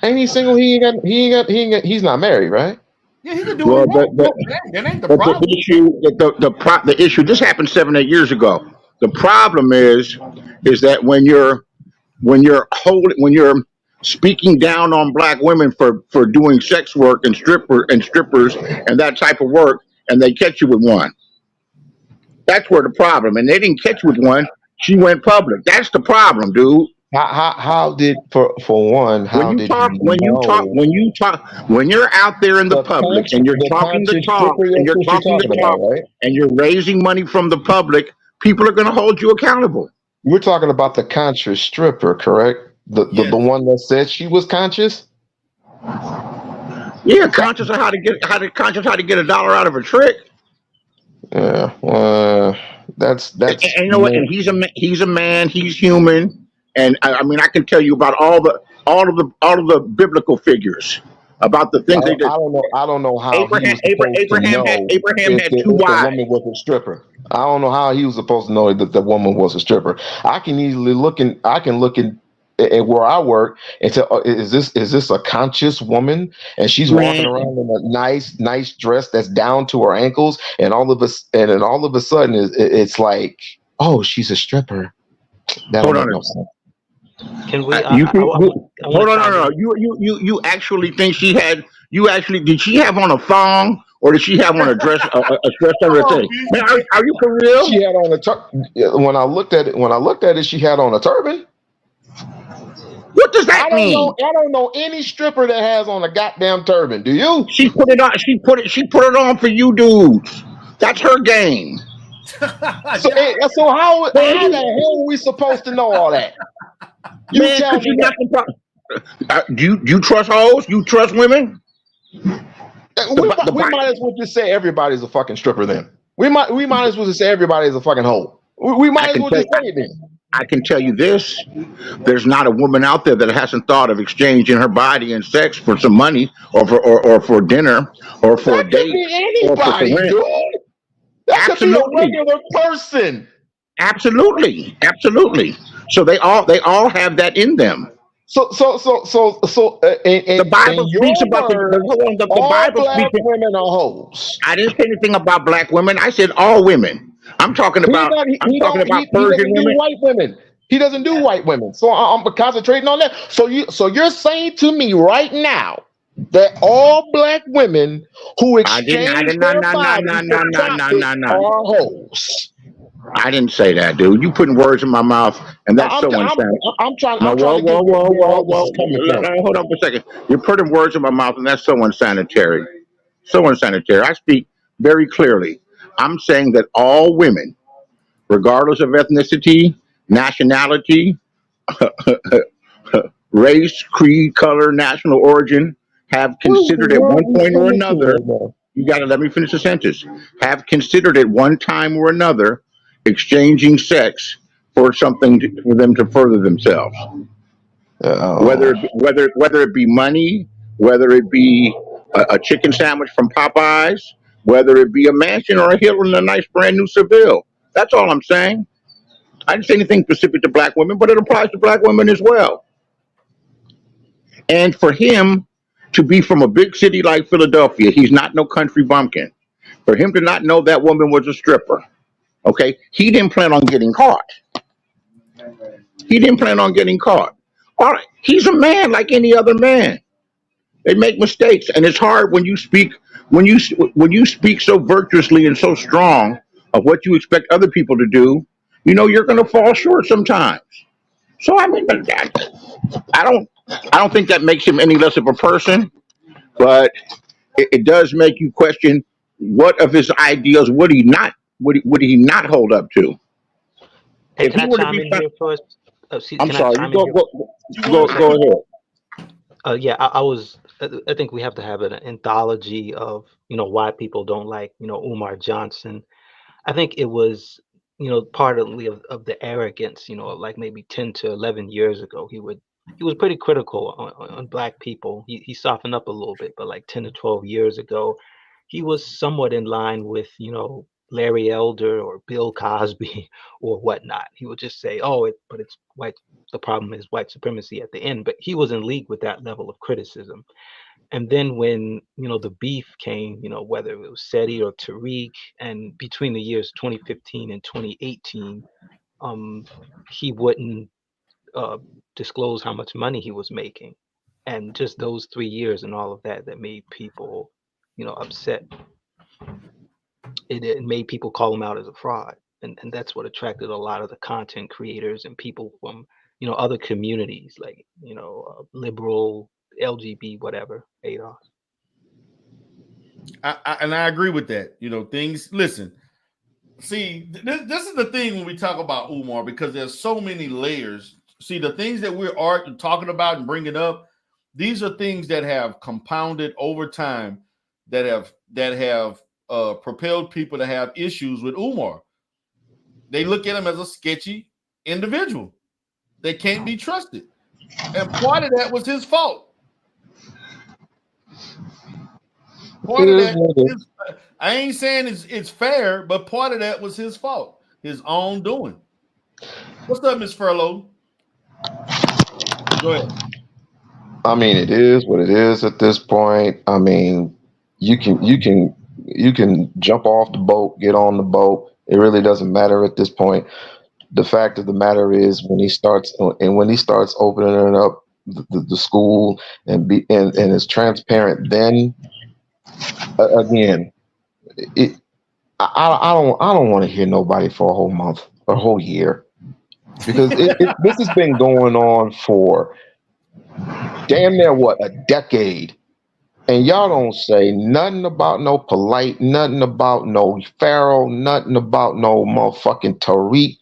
Speaker 4: Ain't he single? He's not married, right?
Speaker 2: Yeah, he could do what he
Speaker 8: Well,
Speaker 2: wants. That ain't the
Speaker 8: but the
Speaker 2: problem.
Speaker 8: issue, the issue. This happened 7-8 years ago. The problem is that when you're speaking down on black women for doing sex work and strippers and that type of work, and they catch you with one. That's where the problem. And they didn't catch you with one. She went public. That's the problem, dude.
Speaker 4: How did for one?
Speaker 8: When
Speaker 4: How
Speaker 8: you
Speaker 4: did he
Speaker 8: talk, when you talk,
Speaker 4: know
Speaker 8: when you talk, when you're out there in the public and you're
Speaker 4: the
Speaker 8: talking the
Speaker 4: conscious
Speaker 8: talk
Speaker 4: stripper?
Speaker 8: and
Speaker 4: That's
Speaker 8: you're
Speaker 4: what you're
Speaker 8: talking the
Speaker 4: talking about,
Speaker 8: talk
Speaker 4: right?
Speaker 8: and you're raising money from the public, people are going to hold you accountable.
Speaker 4: We're talking about the conscious stripper, correct? The
Speaker 2: Yes.
Speaker 4: one that said she was conscious.
Speaker 8: Yeah, conscious of how to get $1 out of a trick.
Speaker 4: Yeah, that's
Speaker 8: And you know what? And he's a man. He's human. And I mean, I can tell you about all of the biblical figures about the things they did.
Speaker 4: I don't know how he
Speaker 8: Abraham
Speaker 4: was supposed to know
Speaker 8: Abraham had
Speaker 4: if
Speaker 8: two
Speaker 4: the
Speaker 8: wives.
Speaker 4: woman was a stripper. I don't know how he was supposed to know that the woman was a stripper. I can easily look at where I work and say, is this a conscious woman? And she's walking
Speaker 8: Man,
Speaker 4: around in a nice dress that's down to her ankles, and then all of a sudden it's like, oh, she's a stripper. That don't
Speaker 8: hold
Speaker 4: make
Speaker 8: on.
Speaker 4: no sense.
Speaker 7: Can we?
Speaker 8: You
Speaker 7: I
Speaker 8: can,
Speaker 7: want
Speaker 8: hold
Speaker 7: to
Speaker 8: on,
Speaker 7: chime
Speaker 8: no.
Speaker 7: in.
Speaker 8: You actually think she had? Did she have on a thong or did she have on a dress under the
Speaker 2: Come on,
Speaker 8: thing?
Speaker 2: B.
Speaker 8: Man, are you for
Speaker 4: She
Speaker 8: real?
Speaker 4: had on when I looked at it, she had on a turban.
Speaker 8: What does that mean?
Speaker 4: I don't know any stripper that has on a goddamn turban. Do you?
Speaker 8: She put it on. She put it on for you dudes. That's her game.
Speaker 4: So how the hell are we supposed to know all that? You
Speaker 8: Man,
Speaker 4: tell
Speaker 8: could you
Speaker 4: me
Speaker 8: not? Do you trust hoes? You trust women?
Speaker 4: that. We might as well just say everybody's a fucking stripper then. We might as well just say everybody's a fucking hoe. We might as well just say it then.
Speaker 8: I can tell you this: there's not a woman out there that hasn't thought of exchanging her body and sex for some money, or for dinner, or for a
Speaker 4: That could
Speaker 8: date,
Speaker 4: be
Speaker 8: or for some
Speaker 4: anybody,
Speaker 8: rent.
Speaker 4: dude. That could be a regular person.
Speaker 8: Absolutely. So they all have that in them.
Speaker 4: So
Speaker 8: The Bible
Speaker 4: in
Speaker 8: speaks
Speaker 4: your
Speaker 8: about the
Speaker 4: all
Speaker 8: Bible
Speaker 4: black
Speaker 8: speaks.
Speaker 4: women are hoes.
Speaker 8: I didn't say anything about black women. I said all women. I'm talking about
Speaker 4: He
Speaker 8: Persian
Speaker 4: doesn't do
Speaker 8: women.
Speaker 4: white women. He doesn't do white women. So I'm concentrating on that. So you're saying to me right now that all black women who exchange their bodies for profit are hoes.
Speaker 8: I didn't say that, dude. You putting words in my mouth, and that's so unsanitary.
Speaker 4: I'm trying
Speaker 8: No,
Speaker 4: to get where this is coming from.
Speaker 8: hold on for a second. You're putting words in my mouth, and that's so unsanitary. So unsanitary. I speak very clearly. I'm saying that all women, regardless of ethnicity, nationality, race, creed, color, national origin, have considered at one point or another. You got to let me finish the sentence. Have considered at one time or another exchanging sex for something for them to further themselves. Whether it be money, whether it be a chicken sandwich from Popeyes, whether it be a mansion or a hill in a nice brand new Seville. That's all I'm saying. I didn't say anything specific to black women, but it applies to black women as well. And for him to be from a big city like Philadelphia, he's not no country bumpkin. For him to not know that woman was a stripper, okay, he didn't plan on getting caught. All right, he's a man like any other man. They make mistakes, and it's hard when you speak so virtuously and so strong of what you expect other people to do. You know you're going to fall short sometimes. So I mean, I don't think that makes him any less of a person. but it does make you question what of his ideals would he not hold up to
Speaker 7: Hey,
Speaker 8: if
Speaker 7: can
Speaker 8: he
Speaker 7: I
Speaker 8: were to
Speaker 7: chime
Speaker 8: be
Speaker 7: in
Speaker 8: found.
Speaker 7: here first?
Speaker 8: I'm
Speaker 7: Can I
Speaker 8: sorry, you
Speaker 7: chime in here?
Speaker 8: go ahead.
Speaker 7: Yeah, I think we have to have an anthology of, why people don't like, Umar Johnson. I think it was, partly of the arrogance, like maybe 10 to 11 years ago, he was pretty critical on black people. He softened up a little bit, but like 10 to 12 years ago, he was somewhat in line with, Larry Elder or Bill Cosby or whatnot. He would just say, "Oh, but it's white. The problem is white supremacy" at the end. But he was in league with that level of criticism. And then when, the beef came, whether it was Seti or Tariq, and between the years 2015 and 2018, um, he wouldn't uh, disclose how much money he was making. And just those 3 years and all of that made people, upset. It made people call him out as a fraud. And that's what attracted a lot of the content creators and people from, other communities like, liberal, LGB, whatever, ADOS.
Speaker 2: And I agree with that. Things. Listen, see, this is the thing when we talk about Umar, because there's so many layers. See, the things that we're talking about and bringing up, these are things that have compounded over time, that have propelled people to have issues with Umar. They look at him as a sketchy individual. They can't be trusted, and part of that was his fault. Part of that, I ain't saying it's fair, but part of that was his fault, his own doing. What's up, Miss Furlow? Go ahead.
Speaker 4: I mean, it is what it is at this point. I mean, you can jump off the boat, get on the boat. It really doesn't matter at this point. The fact of the matter is, when he starts opening up the school and is transparent, then again, I don't want to hear nobody for a whole month or a whole year, because this has been going on for damn near a decade, and y'all don't say nothing about no Polite, nothing about no Pharaoh, nothing about no motherfucking Tariq.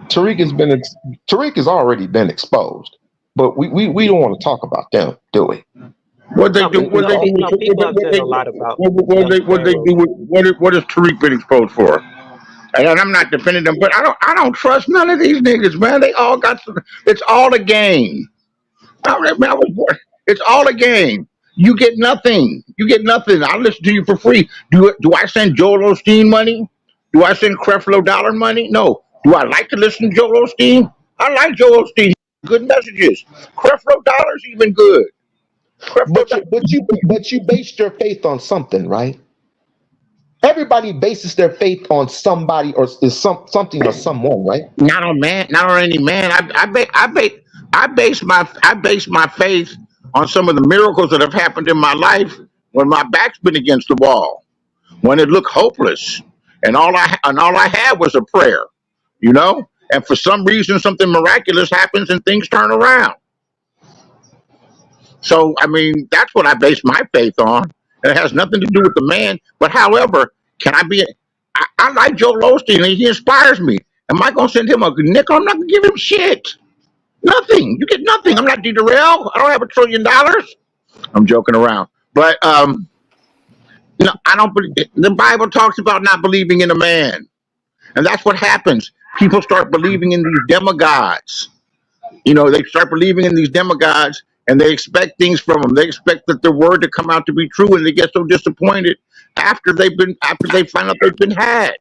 Speaker 4: Tariq has already been exposed, but we don't want to talk about them, do we?
Speaker 8: What they do? What they do?
Speaker 7: People have said a lot about
Speaker 8: What they do? What is Tariq been exposed for? And I'm not defending them, but I don't trust none of these niggas, man. They all got some. It's all a game. I was born. It's all a game. You get nothing. You get nothing. I listen to you for free. Do I send Joel Osteen money? Do I send Creflo Dollar money? No. Do I like to listen to Joel Osteen? I like Joel Osteen. Good messages. Creflo Dollar's even good.
Speaker 4: But you based your faith on something, right? Everybody bases their faith on somebody or is something or someone, right?
Speaker 8: Not on man. Not on any man. I base my faith on some of the miracles that have happened in my life when my back's been against the wall, when it looked hopeless, and all I had was a prayer, And for some reason, something miraculous happens and things turn around. So I mean, that's what I base my faith on. And it has nothing to do with the man. But however, I like Joe Osteen, and he inspires me. Am I gonna send him a nickel? I'm not gonna give him shit. Nothing. You get nothing. I'm not D. Durrell. I don't have $1 trillion. I'm joking around. But no, I don't believe the Bible talks about not believing in a man. And that's what happens. People start believing in these demigods. They start believing in these demigods, and they expect things from them. They expect that their word to come out to be true, and they get so disappointed after they find out they've been had.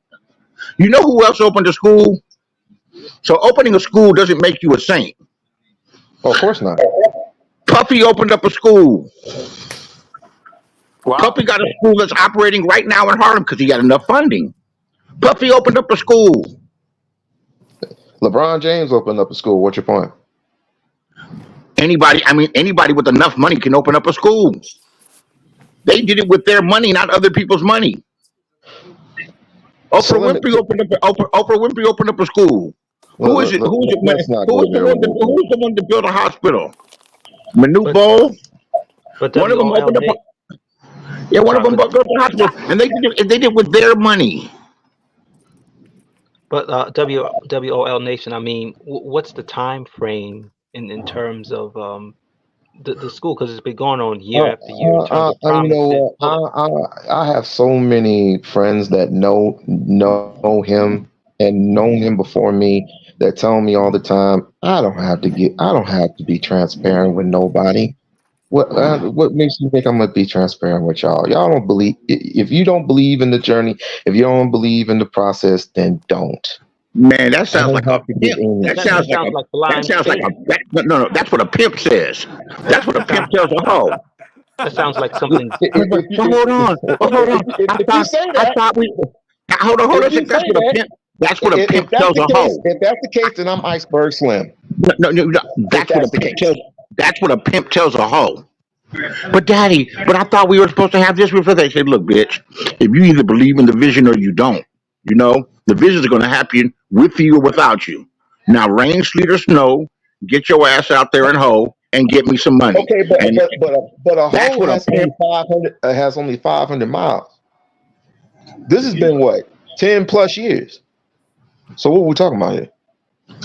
Speaker 8: You know who else opened a school? So opening a school doesn't make you a saint.
Speaker 4: Oh, of course not.
Speaker 8: Puffy opened up a school.
Speaker 4: Wow.
Speaker 8: Puffy got a school that's operating right now in Harlem because he got enough funding. Puffy opened up a school.
Speaker 4: LeBron James opened up a school. What's your point?
Speaker 8: Anybody with enough money can open up a school. They did it with their money, not other people's money. Oprah Winfrey opened up a school. Who is it? Who's the one to build a hospital? Manu Bowl.
Speaker 7: But
Speaker 8: One of them opened up. Yeah, one of them
Speaker 7: But
Speaker 8: bought girls to the hospital, and they did with their money.
Speaker 7: WOL Nation, I mean, what's the time frame in terms of the school? Because it's been going on year after year in terms of
Speaker 4: You know
Speaker 7: promises.
Speaker 4: what? I have so many friends that know him and known him before me that tell me all the time, I don't have to be transparent with nobody. What makes you think I'm gonna be transparent with y'all? Y'all don't believe. If you don't believe in the journey, if you don't believe in the process, then don't.
Speaker 8: Man, that
Speaker 4: I
Speaker 8: sounds
Speaker 4: don't
Speaker 8: like a
Speaker 4: have to give
Speaker 8: pimp.
Speaker 4: any.
Speaker 8: That
Speaker 7: That
Speaker 8: sounds
Speaker 7: that
Speaker 8: like
Speaker 7: sounds
Speaker 8: a
Speaker 7: like
Speaker 8: that
Speaker 7: blind
Speaker 8: sounds like
Speaker 7: faith.
Speaker 8: no. That's what a pimp says. That's what a
Speaker 7: That
Speaker 8: pimp
Speaker 7: sounds
Speaker 8: tells a hoe.
Speaker 7: that sounds like
Speaker 4: If,
Speaker 7: something.
Speaker 8: But,
Speaker 4: if,
Speaker 8: but hold on. But hold on.
Speaker 4: if you say
Speaker 8: I
Speaker 4: that,
Speaker 8: thought we. Hold on
Speaker 4: if
Speaker 8: a
Speaker 4: you
Speaker 8: second. That's
Speaker 4: say
Speaker 8: what a
Speaker 4: that,
Speaker 8: pimp. That's what a
Speaker 4: if
Speaker 8: pimp
Speaker 4: that's
Speaker 8: tells
Speaker 4: the
Speaker 8: a
Speaker 4: case,
Speaker 8: hoe.
Speaker 4: if that's the case, then I'm iceberg slim.
Speaker 8: No.
Speaker 4: If
Speaker 8: That's what a
Speaker 4: that's the
Speaker 8: pimp
Speaker 4: case.
Speaker 8: tells. That's what a pimp tells a hoe. But daddy, but I thought we were supposed to have this before. They said, look, bitch, if you either believe in the vision or you don't, the visions are going to happen with you or without you. Now, rain, sleet, or snow, get your ass out there and hoe and get me some money.
Speaker 4: Okay,
Speaker 8: And
Speaker 4: but a
Speaker 8: that's
Speaker 4: hole
Speaker 8: what a pimp.
Speaker 4: has only 500 miles. This has been what 10 plus years. So what are we talking about here?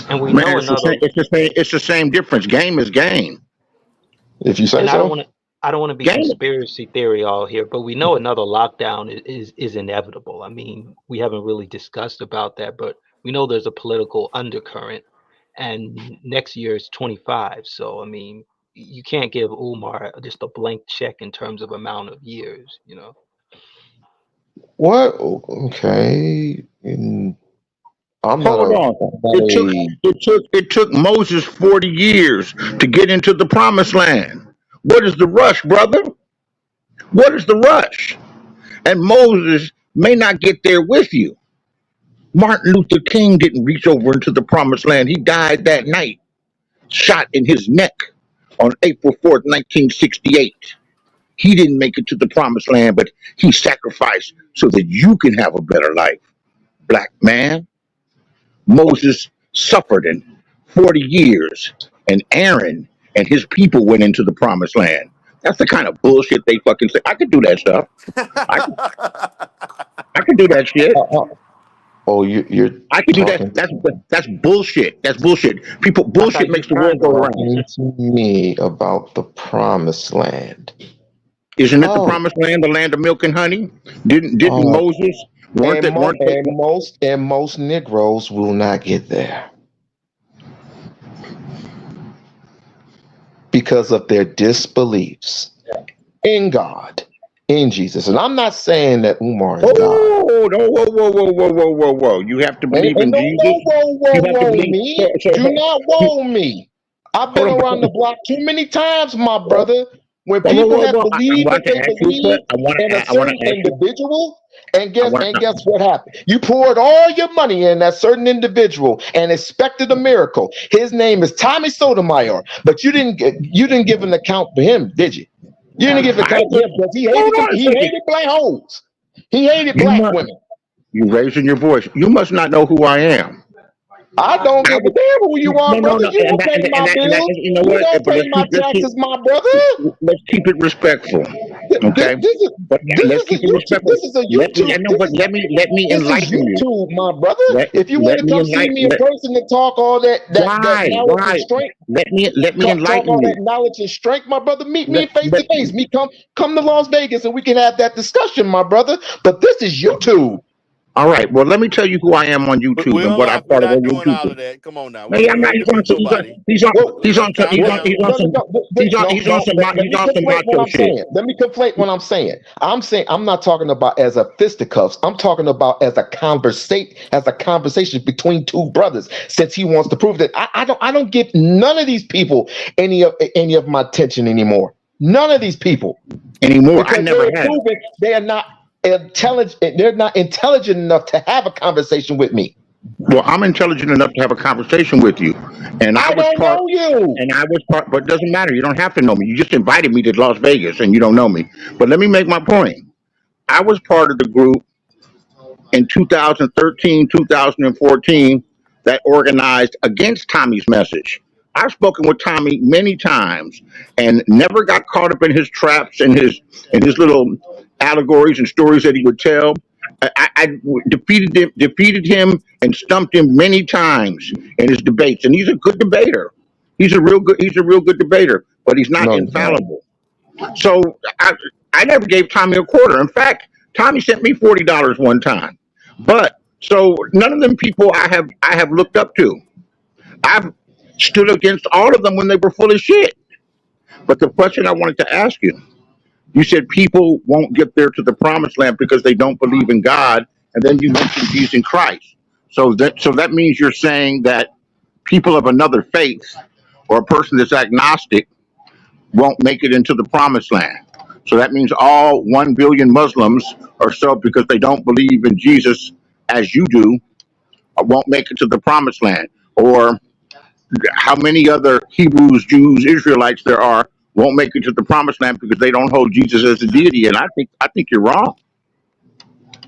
Speaker 7: And we
Speaker 8: Man,
Speaker 7: know
Speaker 8: it's the same.
Speaker 7: another.
Speaker 8: It's the same difference. Game is game.
Speaker 4: If you say
Speaker 7: And
Speaker 4: so.
Speaker 7: I don't want to be
Speaker 8: Game.
Speaker 7: conspiracy theory all here, but we know another lockdown is inevitable. I mean, we haven't really discussed about that, but we know there's a political undercurrent, and next year is 25. So I mean, you can't give Umar just a blank check in terms of amount of years, you know.
Speaker 4: What? Okay. I'm not
Speaker 8: Hold
Speaker 4: a.
Speaker 8: on.
Speaker 4: I'm not
Speaker 8: It took
Speaker 4: a.
Speaker 8: it took Moses 40 years to get into the promised land. What is the rush, brother? What is the rush? And Moses may not get there with you. Martin Luther King didn't reach over into the promised land. He died that night, shot in his neck on April 4th, 1968. He didn't make it to the promised land, but he sacrificed so that you can have a better life, black man. Moses suffered in 40 years, and Aaron and his people went into the promised land. That's the kind of bullshit they fucking say. I could do that stuff. I could, I could do that shit.
Speaker 4: Uh, uh, oh, you're
Speaker 8: I could do that.
Speaker 4: talking.
Speaker 8: That's bullshit. That's bullshit. People
Speaker 7: I
Speaker 8: bullshit
Speaker 7: thought you
Speaker 8: makes the world
Speaker 7: turned
Speaker 8: go
Speaker 7: on
Speaker 8: around.
Speaker 4: Talking to me about the promised land.
Speaker 8: Isn't it the
Speaker 4: Oh,
Speaker 8: promised land, the land of milk and honey? Didn't
Speaker 4: oh,
Speaker 8: Moses weren't they
Speaker 4: and most Negroes will not get there because of their disbeliefs in God, in Jesus. And I'm not saying that Umar is God.
Speaker 8: Oh no, whoa. You have to believe
Speaker 4: And
Speaker 8: in
Speaker 4: don't
Speaker 8: Jesus. You have to
Speaker 4: whoa
Speaker 8: believe
Speaker 4: me. Do not whoa me. I've been
Speaker 8: hold
Speaker 4: around the
Speaker 8: on.
Speaker 4: block too many times, my brother. When people have
Speaker 8: I
Speaker 4: believed
Speaker 8: want
Speaker 4: that
Speaker 8: to
Speaker 4: they
Speaker 8: ask you a
Speaker 4: believe
Speaker 8: question. I want
Speaker 4: in a
Speaker 8: to I want
Speaker 4: certain
Speaker 8: to ask you.
Speaker 4: individual,
Speaker 8: I want
Speaker 4: and guess what happened? You poured all your money in that certain individual and expected a miracle. His name is Tommy Sotomayor, but you didn't give an account for him, did you? You didn't give an
Speaker 8: I
Speaker 4: account for him because
Speaker 8: hold on a
Speaker 4: he
Speaker 8: second.
Speaker 4: hated black hoes. He hated
Speaker 8: You
Speaker 4: black
Speaker 8: must
Speaker 4: women.
Speaker 8: you raising your voice. You must not know who I am.
Speaker 4: I don't
Speaker 8: I
Speaker 4: give a
Speaker 8: was
Speaker 4: damn who you are,
Speaker 8: no,
Speaker 4: brother.
Speaker 8: no,
Speaker 4: You don't pay my
Speaker 8: and that,
Speaker 4: bills.
Speaker 8: you know
Speaker 4: You
Speaker 8: what?
Speaker 4: don't
Speaker 8: But
Speaker 4: pay my taxes, my brother.
Speaker 8: let's keep it respectful, okay? But let's keep it respectful.
Speaker 4: This is a
Speaker 8: Let me
Speaker 4: YouTube.
Speaker 8: I know, but let me
Speaker 4: This is
Speaker 8: enlighten you.
Speaker 4: YouTube, my brother. If you want
Speaker 8: Let
Speaker 4: to
Speaker 8: me
Speaker 4: come see
Speaker 8: enlighten.
Speaker 4: me in person and talk all that
Speaker 8: Why?
Speaker 4: knowledge and
Speaker 8: Why?
Speaker 4: strength,
Speaker 8: Let me
Speaker 4: talk
Speaker 8: enlighten
Speaker 4: all that
Speaker 8: you.
Speaker 4: knowledge and strength, my brother, meet me
Speaker 8: Let,
Speaker 4: face
Speaker 8: let,
Speaker 4: to face. Me come to Las Vegas and we can have that discussion, my brother. But this is YouTube.
Speaker 8: all right. Well, let me tell you who I am on YouTube and what I
Speaker 1: We're
Speaker 8: part of
Speaker 1: not
Speaker 8: what
Speaker 1: doing
Speaker 8: YouTube
Speaker 1: all
Speaker 8: is.
Speaker 1: of that. Come on now.
Speaker 8: Hey, I'm
Speaker 1: We
Speaker 8: not.
Speaker 1: ain't defeat nobody. Let's calm down.
Speaker 8: He's on some
Speaker 4: Let me conflate what
Speaker 8: macho
Speaker 4: I'm
Speaker 8: shit.
Speaker 4: saying. Let me conflate what I'm saying. I'm saying I'm not talking about as a fisticuffs. I'm talking about as a conversation between two brothers. Since he wants to prove that I don't give none of these people any of my attention anymore. None of these people
Speaker 8: Anymore. I
Speaker 4: because
Speaker 8: never
Speaker 4: they're
Speaker 8: had.
Speaker 4: proven they are not intelligent. They're not intelligent enough to have a conversation with me.
Speaker 8: Well, I'm intelligent enough to have a conversation with you, and I
Speaker 4: I
Speaker 8: was
Speaker 4: don't
Speaker 8: part.
Speaker 4: know you.
Speaker 8: And I was part, but it doesn't matter. You don't have to know me. You just invited me to Las Vegas, and you don't know me. But let me make my point. I was part of the group in 2013, 2014 that organized against Tommy's message. I've spoken with Tommy many times and never got caught up in his traps and his little allegories and stories that he would tell. I defeated him and stumped him many times in his debates, and he's a good debater. He's a real good debater, but he's not
Speaker 4: No, he's not.
Speaker 8: infallible. So I never gave Tommy a quarter. In fact, Tommy sent me $40 one time. But so none of them people I have looked up to. I've stood against all of them when they were full of shit. But the question I wanted to ask you, you said people won't get there to the promised land because they don't believe in God, and then you mentioned Jesus Christ. So that means you're saying that people of another faith or a person that's agnostic won't make it into the promised land. So that means all 1 billion Muslims or so, because they don't believe in Jesus as you do, won't make it to the promised land. Or how many other Hebrews, Jews, Israelites there are won't make it to the promised land because they don't hold Jesus as a deity. And I think you're wrong.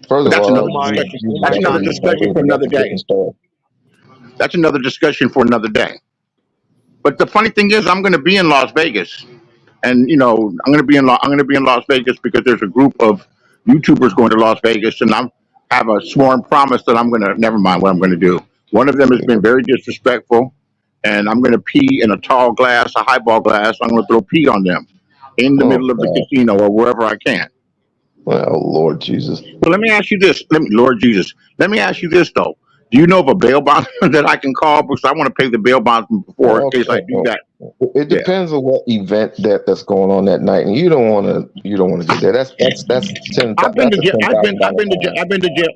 Speaker 4: First
Speaker 8: But
Speaker 4: of
Speaker 8: that's
Speaker 4: all,
Speaker 8: another
Speaker 7: Umar,
Speaker 8: discussion.
Speaker 4: you
Speaker 8: That's
Speaker 7: Umar
Speaker 8: another
Speaker 7: Johnson.
Speaker 8: discussion for
Speaker 4: that's
Speaker 8: another
Speaker 4: a
Speaker 8: day.
Speaker 4: different story.
Speaker 8: That's another discussion for another day. But the funny thing is, I'm going to be in Las Vegas, and I'm going to be in Las Vegas because there's a group of YouTubers going to Las Vegas, and I have a sworn promise that I'm going to never mind what I'm going to do. One of them has been very disrespectful, and I'm going to pee in a tall glass, a highball glass. I'm going to throw pee on them in the
Speaker 4: Oh
Speaker 8: middle of the
Speaker 4: God.
Speaker 8: casino or wherever I can.
Speaker 4: Well, Lord Jesus.
Speaker 8: So let me ask you this. Lord Jesus, let me ask you this though. Do you know of a bail bond that I can call because I want to pay the bail bonds before in
Speaker 4: Okay.
Speaker 8: case I do that?
Speaker 4: It
Speaker 8: Yeah.
Speaker 4: depends on what event that's going on that night, and you don't want to get there. That's ten.
Speaker 8: I've been
Speaker 4: That's
Speaker 8: to
Speaker 4: a
Speaker 8: jail.
Speaker 4: $10,000 fine.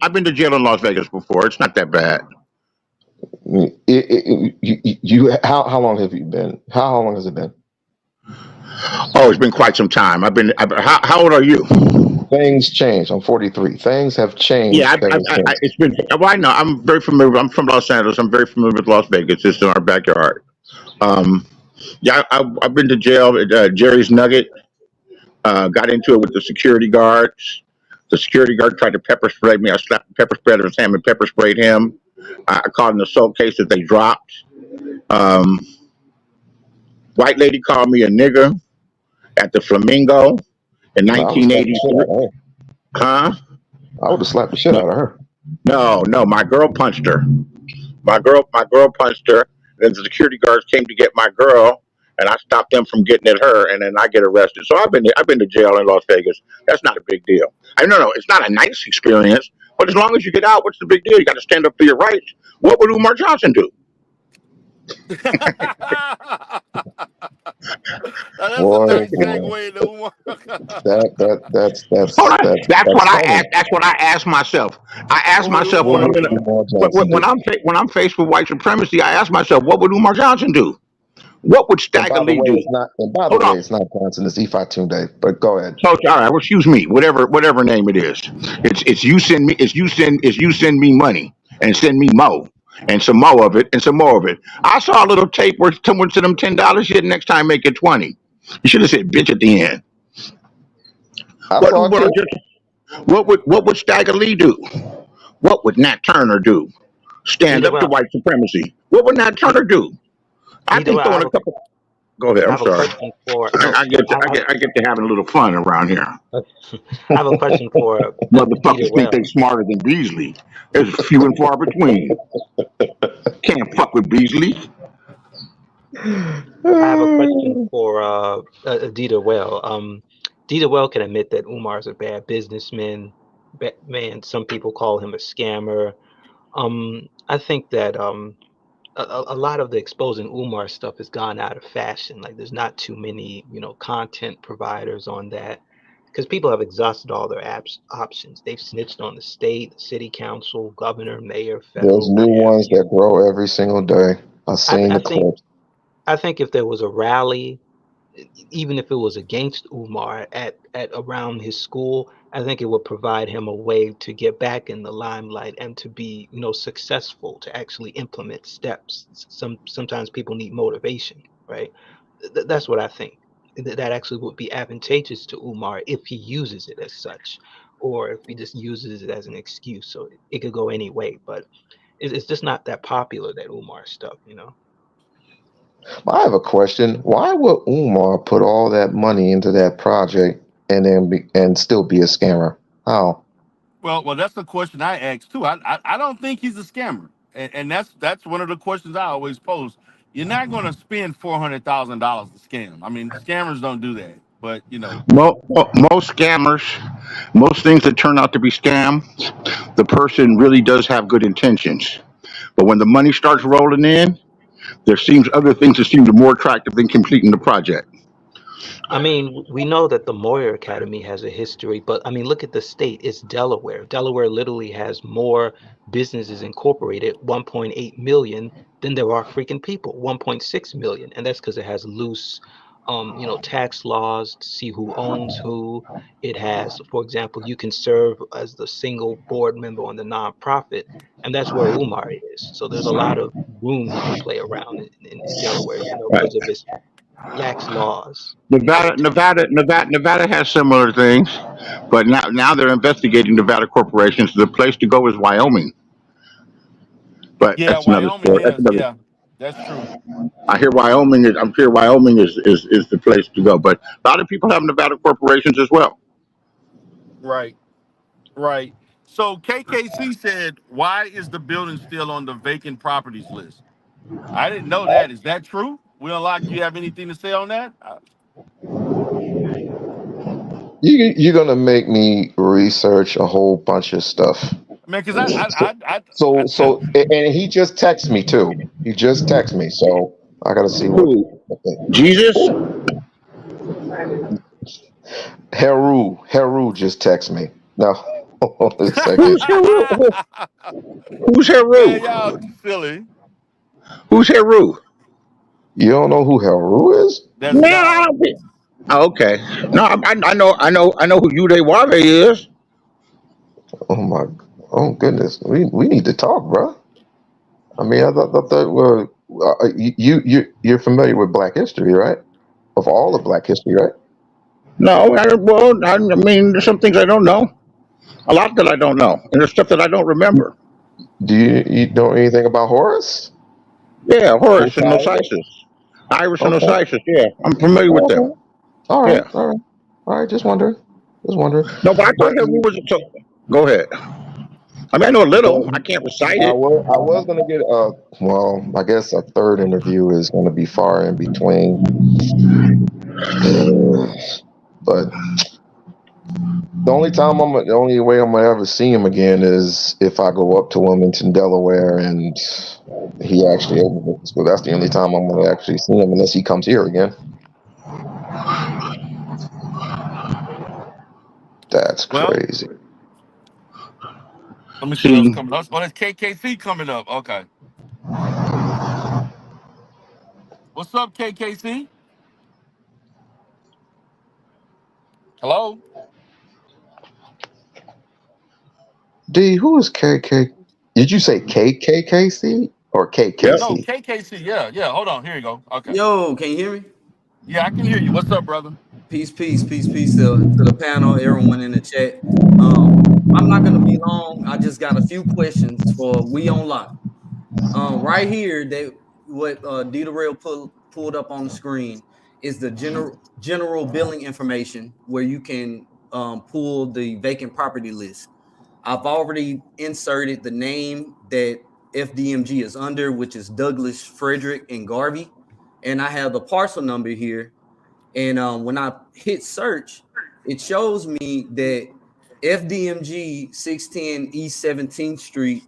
Speaker 8: I've been to jail in Las Vegas before. It's not that bad.
Speaker 4: How long have you been? How long has it been?
Speaker 8: Oh, it's been quite some time. How old are you?
Speaker 4: Things change. I'm 43. Things have
Speaker 8: Yeah,
Speaker 4: changed ever since.
Speaker 8: it's been. Well, I know. I'm very familiar. I'm from Los Angeles. I'm very familiar with Las Vegas. It's in our backyard. Um, yeah, I've been to jail at Jerry's Nugget. Got into it with the security guards. The security guard tried to pepper spray me. I slapped the pepper spray out of his hand and pepper sprayed him. I caught an assault case that they dropped. Um, White lady called me a nigger at the Flamingo in
Speaker 4: No, I would slap the shit
Speaker 8: 1983.
Speaker 4: out of her.
Speaker 8: Huh?
Speaker 4: I would have slapped the shit
Speaker 8: No,
Speaker 4: out of her.
Speaker 8: no. My girl punched her. My girl punched her. Then the security guards came to get my girl, and I stopped them from getting at her, and then I get arrested. So I've been to jail in Las Vegas. That's not a big deal. I no, it's not a nice experience, but as long as you get out, what's the big deal? You got to stand up for your rights. What would Umar Johnson do?
Speaker 1: Now, that's a
Speaker 4: Boy,
Speaker 1: nice
Speaker 4: boy,
Speaker 1: segue into Umar.
Speaker 8: Hold on.
Speaker 4: that's funny.
Speaker 8: That's what I ask myself. I ask
Speaker 1: What would
Speaker 8: myself
Speaker 4: What
Speaker 8: when
Speaker 1: Umar
Speaker 8: I'm
Speaker 4: would
Speaker 8: gonna
Speaker 1: do?
Speaker 4: Umar Johnson do?
Speaker 8: when I'm faced with white supremacy. I ask myself, what would Umar Johnson do? What would
Speaker 4: And
Speaker 8: Stagger
Speaker 4: by the
Speaker 8: Lee
Speaker 4: way,
Speaker 8: do?
Speaker 4: it's not. And by the
Speaker 8: Hold on.
Speaker 4: way, it's not Johnson. It's Ify Day. But go ahead.
Speaker 8: So all right, well, excuse me, whatever name it is. It's you send me money and send me mo and some more of it and some more of it. I saw a little tape where someone sent them $10. Shit, next time make it 20. You should have said bitch at the end.
Speaker 4: I
Speaker 8: What
Speaker 4: saw it
Speaker 8: Umar
Speaker 4: too.
Speaker 8: what would Stagger Lee do? What would Nat Turner do? Stand
Speaker 7: Either
Speaker 8: up to
Speaker 7: well,
Speaker 8: white supremacy. What would Nat Turner do? I
Speaker 7: either
Speaker 8: think
Speaker 7: well,
Speaker 8: throwing a couple. Go ahead.
Speaker 7: I
Speaker 8: I'm
Speaker 7: have a
Speaker 8: sorry.
Speaker 7: question for no,
Speaker 8: I get to having a little fun around here.
Speaker 7: I have a question for Dieter
Speaker 8: Motherfuckers think they
Speaker 7: Well.
Speaker 8: smarter than Beasley. There's few and far between. Can't fuck with Beasley.
Speaker 7: I have a question for Dieter Well. Dieter Well can admit that Umar is a bad businessman. Man, some people call him a scammer. I think that a lot of the exposing Umar stuff has gone out of fashion. Like there's not too many, content providers on that because people have exhausted all their options. They've snitched on the state, city council, governor, mayor,
Speaker 4: There's
Speaker 7: federal.
Speaker 4: new ones that grow every single day. I've
Speaker 7: I,
Speaker 4: seen
Speaker 7: I
Speaker 4: the
Speaker 7: think
Speaker 4: clips.
Speaker 7: I think if there was a rally, even if it was against Umar at around his school, I think it would provide him a way to get back in the limelight and to be, successful, to actually implement steps. Sometimes people need motivation, right? That's what I think. That actually would be advantageous to Umar if he uses it as such, or if he just uses it as an excuse. So it could go any way, but it's just not that popular, that Umar stuff.
Speaker 4: I have a question. Why would Umar put all that money into that project and and still be a scammer? How?
Speaker 2: Well, that's the question I asked too. I don't think he's a scammer, and that's one of the questions I always pose. You're not going to spend $400,000 to scam. I mean, scammers don't do that. But
Speaker 8: Most scammers, most things that turn out to be scams, the person really does have good intentions. But when the money starts rolling in, there seems other things that seem more attractive than completing the project.
Speaker 7: I mean, we know that the Moyer Academy has a history, but I mean, look at the state. It's Delaware. Delaware literally has more businesses incorporated, 1.8 million, than there are freaking people, 1.6 million. And that's because it has loose, tax laws to see who owns who. It has, for example, you can serve as the single board member on the nonprofit, and that's where Umar is. So there's a lot of room he can play around in Delaware,
Speaker 8: Right.
Speaker 7: because of its lax laws.
Speaker 8: Nevada has similar things, but now they're investigating Nevada corporations. The place to go is Wyoming, but
Speaker 2: yeah,
Speaker 8: that's another
Speaker 2: Wyoming
Speaker 8: story. That's
Speaker 2: is
Speaker 8: another.
Speaker 2: yeah, that's true.
Speaker 8: I hear Wyoming is. I'm sure Wyoming is the place to go, but a lot of people have Nevada corporations as well.
Speaker 2: Right, right. So KKC said, "Why is the building still on the vacant properties list?" I didn't know that. Is that true? We unlock. You have anything to say on that?
Speaker 4: You're gonna make me research a whole bunch of stuff.
Speaker 2: Man, because
Speaker 4: So, and he just texted me too. He just texted me, so I gotta see what.
Speaker 8: Who? Jesus?
Speaker 4: Heru just texted me. No, hold on a second.
Speaker 8: Who's Heru? Who's
Speaker 2: man,
Speaker 8: Heru?
Speaker 2: y'all silly.
Speaker 8: Who's Heru?
Speaker 4: You don't know who Heru is?
Speaker 2: That's
Speaker 8: Man, I
Speaker 2: God.
Speaker 8: don't be- Okay. No, I know who Yude Wave is.
Speaker 4: Oh my, oh goodness, we need to talk, bro. I mean, I thought that you're familiar with Black history, right? Of all of Black history, right?
Speaker 8: No, I mean, there's some things I don't know. A lot that I don't know, and there's stuff that I don't remember.
Speaker 4: Do you know anything about Horus?
Speaker 8: Yeah, Horus and
Speaker 4: Osiris?
Speaker 8: Osiris, Iris and
Speaker 4: Okay.
Speaker 8: Osiris. Yeah, I'm familiar with them.
Speaker 4: Okay. All right.
Speaker 8: Yeah.
Speaker 4: All right. All right. Just wondering. Just wondering.
Speaker 8: No, but I thought
Speaker 4: But
Speaker 8: Heru was. Go ahead. I mean, I know a little. I can't recite it.
Speaker 4: I was gonna get well, I guess a third interview is gonna be far in between. But the only way I'm gonna ever see him again is if I go up to Wilmington, Delaware, and he actually opens. So that's the only time I'm gonna actually see him, unless he comes here again. That's
Speaker 2: Well,
Speaker 4: crazy.
Speaker 2: let me see what's coming up. Oh, that's KKC coming up. Okay. What's up, KKC? Hello?
Speaker 4: D, who is KK? Did you say KKKC or KKC?
Speaker 2: No, KKC. Yeah. Hold on. Here you go. Okay.
Speaker 9: Yo, can you hear me?
Speaker 2: Yeah, I can hear you. What's up, brother?
Speaker 9: Peace to the panel, everyone in the chat. I'm not gonna be long. I just got a few questions for We On Lock. Right here, what Rail pulled up on the screen is the general billing information where you can pull the vacant property list. I've already inserted the name that FDMG is under, which is Douglas, Frederick, and Garvey, and I have the parcel number here. And when I hit search, it shows me that FDMG 610 East 17th Street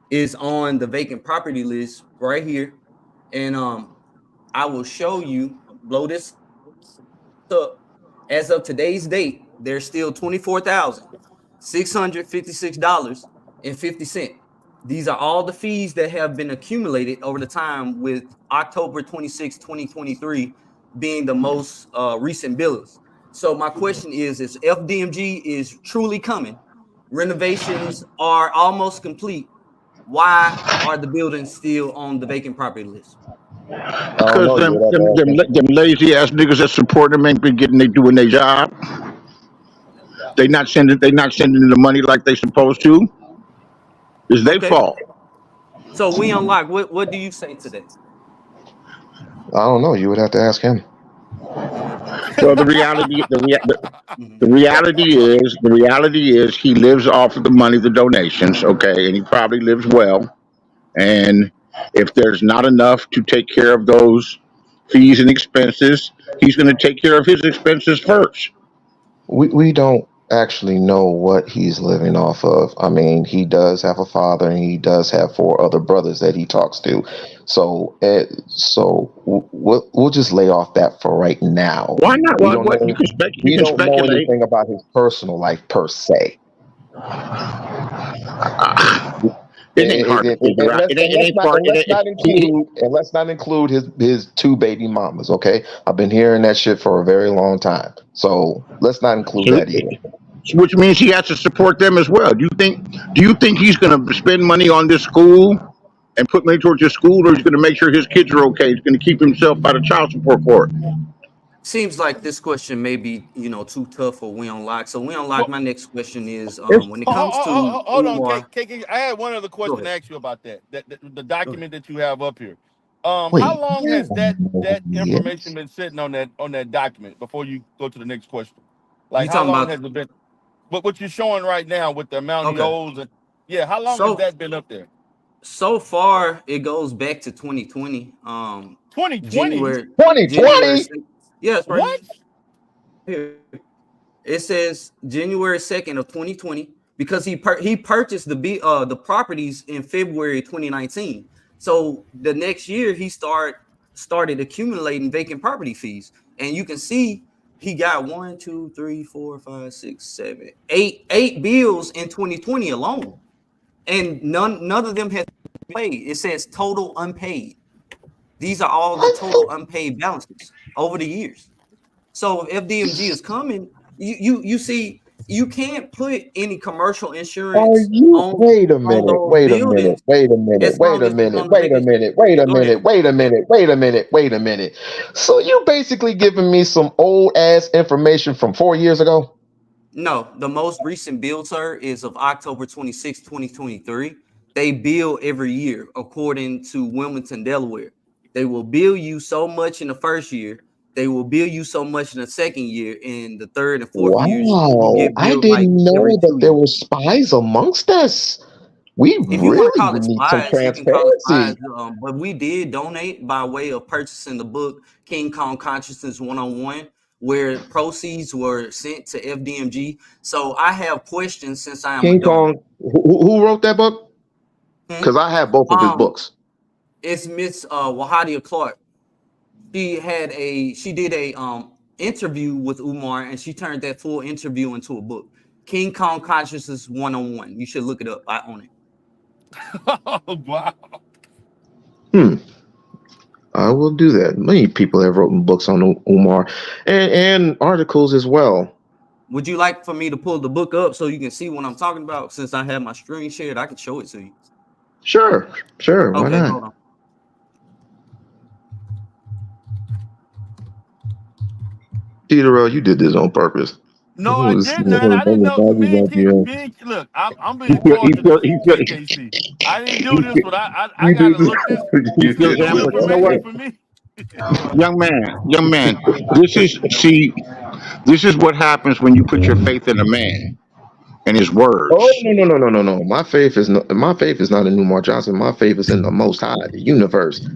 Speaker 9: is on the vacant property list right here. And I will show you, blow this up. As of today's date, there's still $24,656.50. These are all the fees that have been accumulated over the time, with October 26, 2023 being the most recent billers. So my question is FDMG is truly coming, renovations are almost complete, why are the buildings still on the vacant property list?
Speaker 8: Because them lazy ass niggas that support them ain't been doing their job. They not sending the money like they supposed to. It's their fault.
Speaker 9: So We Unlock, what do you say to that?
Speaker 4: I don't know. You would have to ask him.
Speaker 8: Well, the reality is he lives off of the money, the donations, okay, and he probably lives well. And if there's not enough to take care of those fees and expenses, he's going to take care of his expenses first.
Speaker 4: We don't actually know what he's living off of. I mean, he does have a father, and he does have 4 other brothers that he talks to. So, we'll just lay off that for right now.
Speaker 8: Why not?
Speaker 4: We
Speaker 8: Well,
Speaker 4: don't
Speaker 8: what you
Speaker 4: know.
Speaker 8: can you
Speaker 4: We
Speaker 8: can
Speaker 4: don't know
Speaker 8: speculate.
Speaker 4: anything about his personal life per se.
Speaker 8: It ain't hard to figure out. It ain't far.
Speaker 4: And let's not include his 2 baby mamas. Okay, I've been hearing that shit for a very long time. So let's not include that either.
Speaker 8: Which means he has to support them as well. Do you think he's going to spend money on this school and put money towards his school, or he's going to make sure his kids are okay? He's going to keep himself out of child support court.
Speaker 9: Seems like this question may be, too tough for We Unlock. So We Unlock, my next question is, when it comes to
Speaker 2: Hold on,
Speaker 9: Umar,
Speaker 2: KK. I had one other question to ask you about that. The document that you have up here. How
Speaker 4: Wait,
Speaker 2: long has that information been sitting on that document before you go to the next question? Like,
Speaker 9: you
Speaker 2: how
Speaker 9: talking
Speaker 2: long
Speaker 9: about?
Speaker 2: has it been? What you're showing right now with the amount he
Speaker 9: Okay,
Speaker 2: owes, and how long has
Speaker 9: so
Speaker 2: that been up there?
Speaker 9: so far it goes back to 2020.
Speaker 2: 2020.
Speaker 9: January
Speaker 4: 2020.
Speaker 9: yeah, it's right
Speaker 2: What?
Speaker 9: here. It says January 2nd of 2020 because he purchased the properties in February 2019. So the next year he started accumulating vacant property fees, and you can see he got 1, 2, 3, 4, 5, 6, 7, 8 bills in 2020 alone, and none of them has been paid. It says total unpaid. These are all the total unpaid balances over the years. So if FDMG is coming, you see, you can't put any commercial insurance on
Speaker 4: Wait a
Speaker 9: on
Speaker 4: minute.
Speaker 9: those
Speaker 4: Wait a minute.
Speaker 9: buildings
Speaker 4: Wait a minute.
Speaker 9: as
Speaker 4: Wait
Speaker 9: long
Speaker 4: a
Speaker 9: as it's
Speaker 4: minute.
Speaker 9: on the
Speaker 4: Wait a
Speaker 9: vacation.
Speaker 4: minute. Wait a
Speaker 9: Go ahead.
Speaker 4: minute. Wait a minute. Wait a minute. Wait a minute. So you basically giving me some old ass information from 4 years ago?
Speaker 9: No, the most recent bill, sir, is of October 26, 2023. They bill every year according to Wilmington, Delaware. They will bill you so much in the first year. They will bill you so much in the second year. In the third and fourth years, you
Speaker 4: Wow.
Speaker 9: get
Speaker 4: I
Speaker 9: billed like
Speaker 4: didn't
Speaker 9: every
Speaker 4: know that
Speaker 9: 2
Speaker 4: there
Speaker 9: years.
Speaker 4: were spies amongst us. We
Speaker 9: If you want to
Speaker 4: really
Speaker 9: call it
Speaker 4: need some
Speaker 9: spies, you can call it spies.
Speaker 4: transparency.
Speaker 9: But we did donate by way of purchasing the book King Kong Consciousness 101, where proceeds were sent to FDMG. So I have questions since I am a
Speaker 4: King
Speaker 9: donor.
Speaker 4: Kong, who wrote that book? Because I have both of his books.
Speaker 9: It's Miss Wahadia Clark. She did a interview with Umar, and she turned that full interview into a book, King Kong Consciousness 101. You should look it up. I own it.
Speaker 2: Oh, wow.
Speaker 4: I will do that. Many people have written books on Umar and articles as well.
Speaker 9: Would you like for me to pull the book up so you can see what I'm talking about? Since I have my screen shared, I can show it to you.
Speaker 4: Sure. Why
Speaker 9: Okay,
Speaker 4: not?
Speaker 9: hold on.
Speaker 4: Peter, you did this on purpose.
Speaker 2: No, I didn't. I didn't know. Look, I'm being cordial to KKC. I didn't do this, but I gotta look this. This is new information for me.
Speaker 8: Young man, this is what happens when you put your faith in a man and his words.
Speaker 4: Oh no. My faith is not in Umar Johnson. My faith is in the Most High, the universe.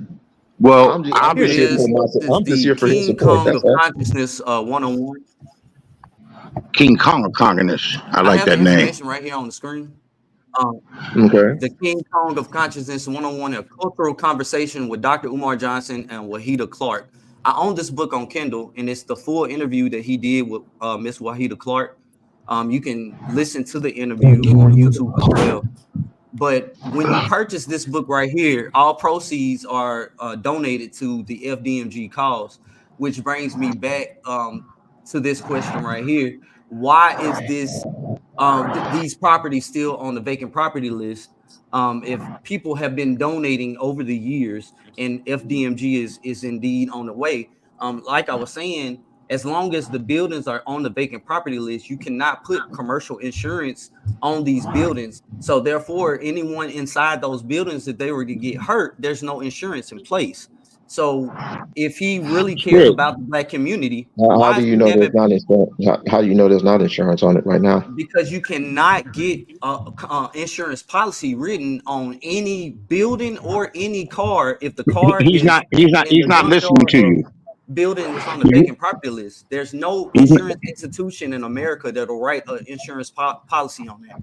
Speaker 8: Well,
Speaker 4: I'm
Speaker 9: Here it is.
Speaker 4: I'm just here for his
Speaker 9: King
Speaker 4: support.
Speaker 9: Kong
Speaker 4: That's
Speaker 9: of
Speaker 4: all.
Speaker 9: Consciousness 101.
Speaker 8: King Kong of Consciousness. I
Speaker 9: I
Speaker 8: like
Speaker 9: have
Speaker 8: that
Speaker 9: the
Speaker 8: name.
Speaker 9: information right here on the screen.
Speaker 4: Okay.
Speaker 9: The King Kong of Consciousness 101, a cultural conversation with Dr. Umar Johnson and Wahida Clark. I own this book on Kindle, and it's the full interview that he did with Miss Wahida Clark. You can listen to the interview on YouTube as well. But when you purchase this book right here, all proceeds are donated to the FDMG cause, which brings me back to this question right here. Why is this these properties still on the vacant property list? If people have been donating over the years and FDMG is indeed on the way, like I was saying, as long as the buildings are on the vacant property list, you cannot put commercial insurance on these buildings. So therefore, anyone inside those buildings, if they were to get hurt, there's no insurance in place. So if he really cares
Speaker 8: Shit.
Speaker 9: about the black community,
Speaker 4: How
Speaker 9: why
Speaker 4: do
Speaker 9: is
Speaker 4: you
Speaker 9: he
Speaker 4: know there's
Speaker 9: having?
Speaker 4: not insurance? How do you know there's not insurance on it right now?
Speaker 9: Because you cannot get insurance policy written on any building or any car if the car
Speaker 8: He's
Speaker 9: is
Speaker 8: not. He's not.
Speaker 9: in
Speaker 8: He's
Speaker 9: the
Speaker 8: not listening
Speaker 9: junkyard
Speaker 8: to
Speaker 9: of
Speaker 8: you.
Speaker 9: building that's on the
Speaker 8: He-
Speaker 9: vacant property list. There's no
Speaker 8: He's,
Speaker 9: insurance institution in America that'll write an insurance policy on that.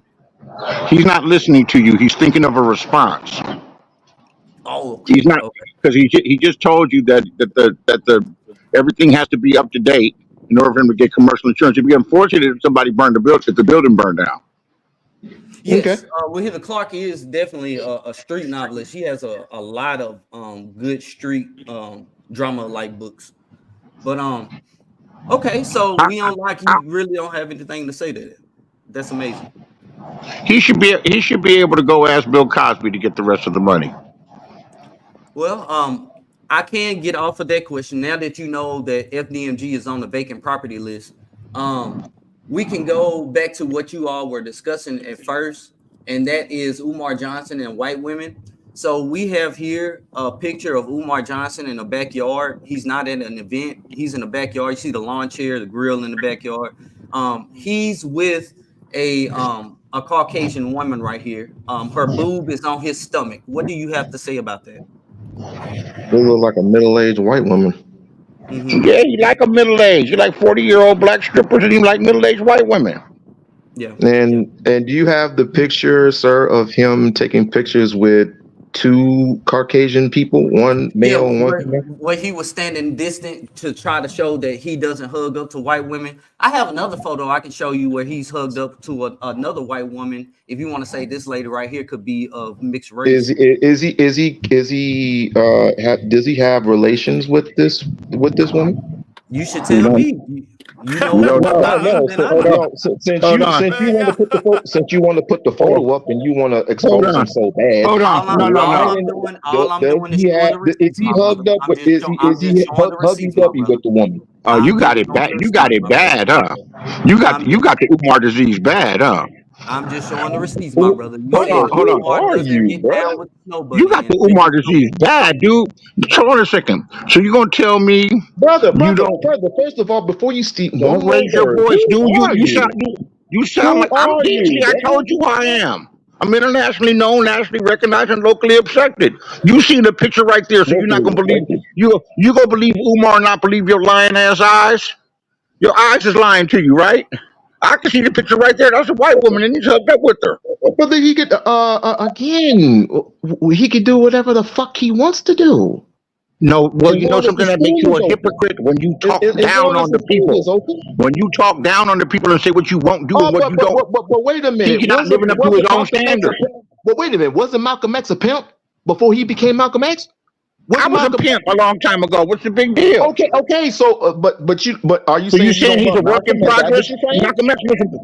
Speaker 8: he's not listening to you. He's thinking of a response.
Speaker 9: Oh, okay.
Speaker 8: He's not,
Speaker 9: Okay.
Speaker 8: because he just told you that the everything has to be up to date in order for him to get commercial insurance. It'd be unfortunate if somebody burned the building, if the building burned down.
Speaker 9: Yes,
Speaker 4: Okay.
Speaker 9: Wahida Clark is definitely a street novelist. She has a lot of good street drama like books. But okay, so we don't like you really don't have anything to say to that. That's amazing.
Speaker 8: He should be able to go ask Bill Cosby to get the rest of the money.
Speaker 9: Well, I can get off of that question now that you know that FDMG is on the vacant property list. We can go back to what you all were discussing at first, and that is Umar Johnson and white women. So we have here a picture of Umar Johnson in a backyard. He's not at an event. He's in the backyard. You see the lawn chair, the grill in the backyard. He's with a Caucasian woman right here. Her boob is on his stomach. What do you have to say about that?
Speaker 4: They look like a middle-aged white woman.
Speaker 9: Mm-hmm.
Speaker 8: Yeah, you like a middle-aged. You like 40-year-old black strippers, and you like middle-aged white women.
Speaker 9: Yeah.
Speaker 4: And do you have the picture, sir, of him taking pictures with two Caucasian people, one male and one female?
Speaker 9: Where he was standing distant to try to show that he doesn't hug up to white women. I have another photo I can show you where he's hugged up to another white woman. If you want to say this lady right here could be of mixed race.
Speaker 4: Does he have relations with this woman?
Speaker 9: You should tell me. You know more about him than I know.
Speaker 4: Since you want to put the photo up and you want to expose him so bad.
Speaker 8: Hold on.
Speaker 9: All I'm doing is showing the receipts,
Speaker 4: is he hugged up with is he huggy dubby with the woman?
Speaker 8: Oh, you got it bad. You got it bad, huh? You got the Umar disease bad, huh?
Speaker 9: I'm just showing the receipts, my brother.
Speaker 8: Hold on.
Speaker 4: Are you, bro?
Speaker 8: You got the Umar disease bad, dude. Hold on a second. So you're gonna tell me,
Speaker 4: brother? First of all, before you speak,
Speaker 8: don't raise your voice, dude. You sound like I'm DC. I told you who I am. I'm internationally known, nationally recognized, and locally accepted. You see the picture right there, so you're not gonna believe you gonna believe Umar and not believe your lying ass eyes. Your eyes is lying to you, right? I can see the picture right there. That's a white woman, and he's hugged up with her.
Speaker 4: But then he could he could do whatever the fuck he wants to do.
Speaker 8: No, well, you know something that makes you a hypocrite when you talk down on the people. When you talk down on the people and say what you won't do and what you don't.
Speaker 4: But wait a minute.
Speaker 8: He's not living up to his own standards.
Speaker 4: But wait a minute. Wasn't Malcolm X a pimp before he became Malcolm X?
Speaker 8: I was a pimp a long time ago. What's the big deal?
Speaker 4: Okay. So, but are you saying?
Speaker 8: So you saying he's a work in progress?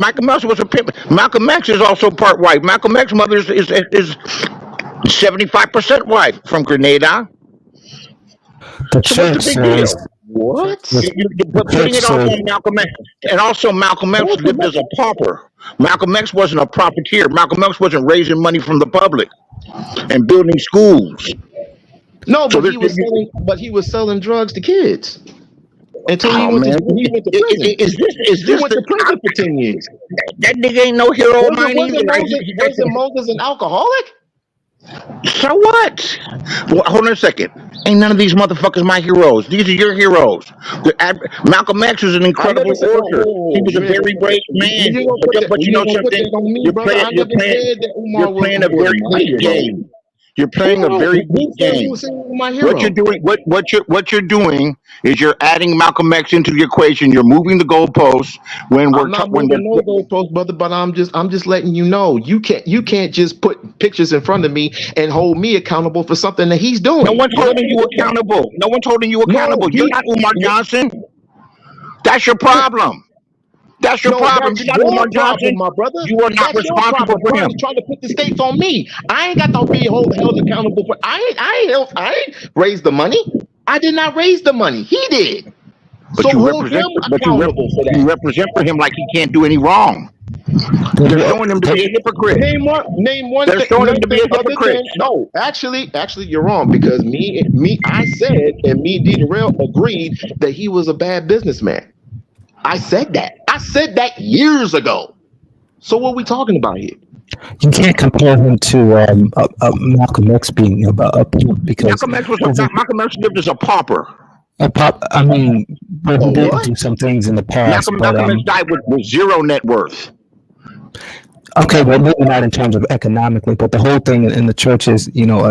Speaker 8: Malcolm X was a pimp. Malcolm X is also part white. Malcolm X's mother is 75% white from Grenada.
Speaker 10: The church says.
Speaker 4: What?
Speaker 8: But putting it on Malcolm X, and also Malcolm X lived as a pauper. Malcolm X wasn't a profiteer. Malcolm X wasn't raising money from the public and building schools.
Speaker 4: No, but he was selling drugs to kids until he went to prison.
Speaker 8: Is this
Speaker 4: went to prison for 10 years?
Speaker 8: That nigga ain't no hero of mine either.
Speaker 4: Wasn't Moses an alcoholic?
Speaker 8: So what? Well, hold on a second. Ain't none of these motherfuckers my heroes. These are your heroes. Malcolm X was an incredible orator. He was a very brave man. But you know something? You're playing a very weak game. You're playing a very weak game. What you're doing is you're adding Malcolm X into the equation. You're moving the goalposts when we're
Speaker 4: no goalposts, brother. But I'm just letting you know you can't just put pictures in front of me and hold me accountable for something that he's doing.
Speaker 8: No one's holding you accountable. No one's holding you accountable. You're not Umar Johnson. That's your problem. That's your problem. You're not Umar Johnson,
Speaker 4: my brother.
Speaker 8: You are not responsible for him.
Speaker 4: Trying to put the states on me. I ain't got to be held accountable for. I ain't raised the money. I did not raise the money. He did.
Speaker 8: But
Speaker 4: so
Speaker 8: you represent for him like he can't do any wrong. They're showing him to be a hypocrite.
Speaker 4: Name one
Speaker 8: They're
Speaker 4: thing,
Speaker 8: showing him to be a hypocrite.
Speaker 4: no, actually, you're wrong because I said, and me and D Darrell agreed that he was a bad businessman. I said that years ago. So what are we talking about here?
Speaker 10: You can't compare him to Malcolm X being a pimp because
Speaker 8: Malcolm X lived as a pauper.
Speaker 10: I mean, but he did do some things in the past.
Speaker 8: Malcolm X died with zero net worth.
Speaker 10: Okay, well, maybe not in terms of economically, but the whole thing in the church is,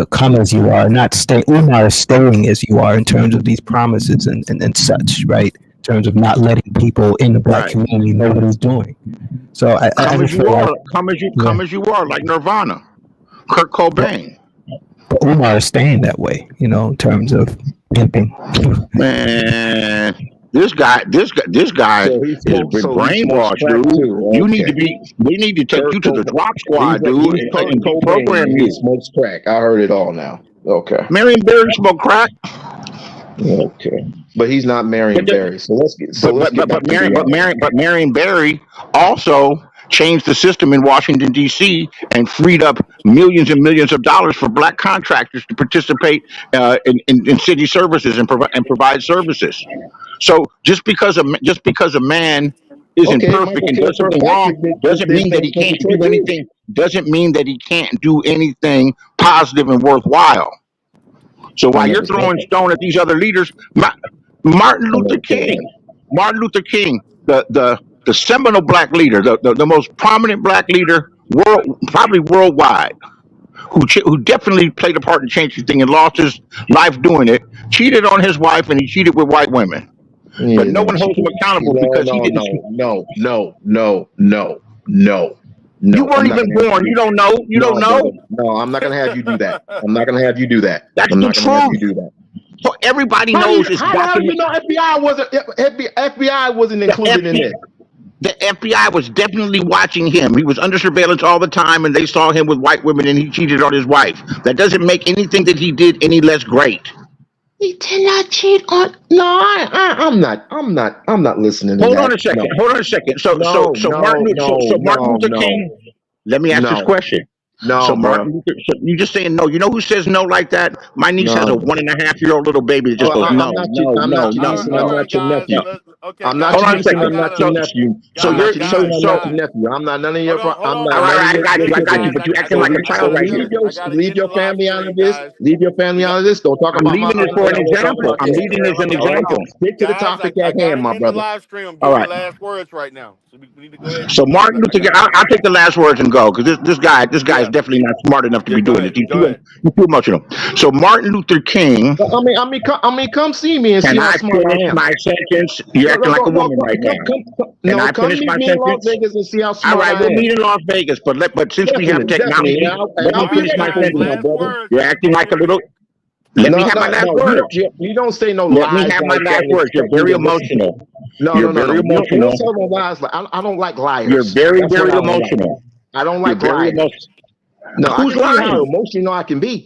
Speaker 10: come as you are, not stay. Umar is staying as you are in terms of these promises and such, right? In terms of not letting people in the black community know what he's doing. So
Speaker 8: come as you are, like Nirvana, Kurt Cobain.
Speaker 10: But Umar is staying that way, in terms of pimping.
Speaker 8: Man, this guy is brainwashed, dude. Okay. We need to take you to the drop squad, dude, and program you.
Speaker 4: He smokes crack. I heard it all now. Okay.
Speaker 8: Marion Barry smoked crack.
Speaker 4: Okay, but he's not Marion Barry. So let's get.
Speaker 8: But Marion Barry also changed the system in Washington D.C. and freed up millions and millions of dollars for black contractors to participate in city services and provide services. So just because a man isn't perfect and does something wrong doesn't mean that he can't do anything. Doesn't mean that he can't do anything positive and worthwhile. So while you're throwing stone at these other leaders, Martin Luther King, the seminal black leader, the most prominent black leader, probably worldwide, who definitely played a part in changing things and lost his life doing it, cheated on his wife and he cheated with white women. But no one holds him accountable because he didn't. No. You weren't even born. You don't know. You don't know.
Speaker 4: No, I'm not gonna have you do that.
Speaker 8: That's the truth. So everybody knows it's documented.
Speaker 4: FBI wasn't included in this.
Speaker 8: The FBI was definitely watching him. He was under surveillance all the time, and they saw him with white women, and he cheated on his wife. That doesn't make anything that he did any less great.
Speaker 4: He did not cheat on. No, I'm not listening to that.
Speaker 8: Hold on a second. So Martin Luther King. Let me ask this question.
Speaker 4: No,
Speaker 8: so Martin Luther, so you just saying no. You know who says no like that? My niece has a 1.5-year-old little baby that just goes no.
Speaker 4: I'm not your nephew. I'm not your nephew.
Speaker 8: So you're
Speaker 4: nephew. I'm not none of your.
Speaker 8: I got you. But you acting like a child right here.
Speaker 4: Leave your family out of this. Don't talk about.
Speaker 8: I'm leaving this for an example. I'm leaving this as an example.
Speaker 4: Stick to the topic at hand, my brother.
Speaker 1: All right. Last words right now. So we need to go ahead.
Speaker 8: So Martin Luther King, I'll take the last words and go because this guy is definitely not smart enough to be doing it. He's too emotional. So Martin Luther King.
Speaker 4: I mean, come see me and see how smart I am.
Speaker 8: My sentence. You're acting like a woman right now.
Speaker 4: Come meet me in Las Vegas and see how smart I am.
Speaker 8: All right, we'll meet in Las Vegas, but since we have technology, let me finish my sentence. You're acting like a little. Let me have my last words.
Speaker 4: You don't say no lies.
Speaker 8: Let me have my last words. You're very emotional.
Speaker 4: You're very emotional. I don't like liars.
Speaker 8: You're very emotional.
Speaker 4: I don't like liars. No,
Speaker 8: who's lying?
Speaker 4: How emotional I can be.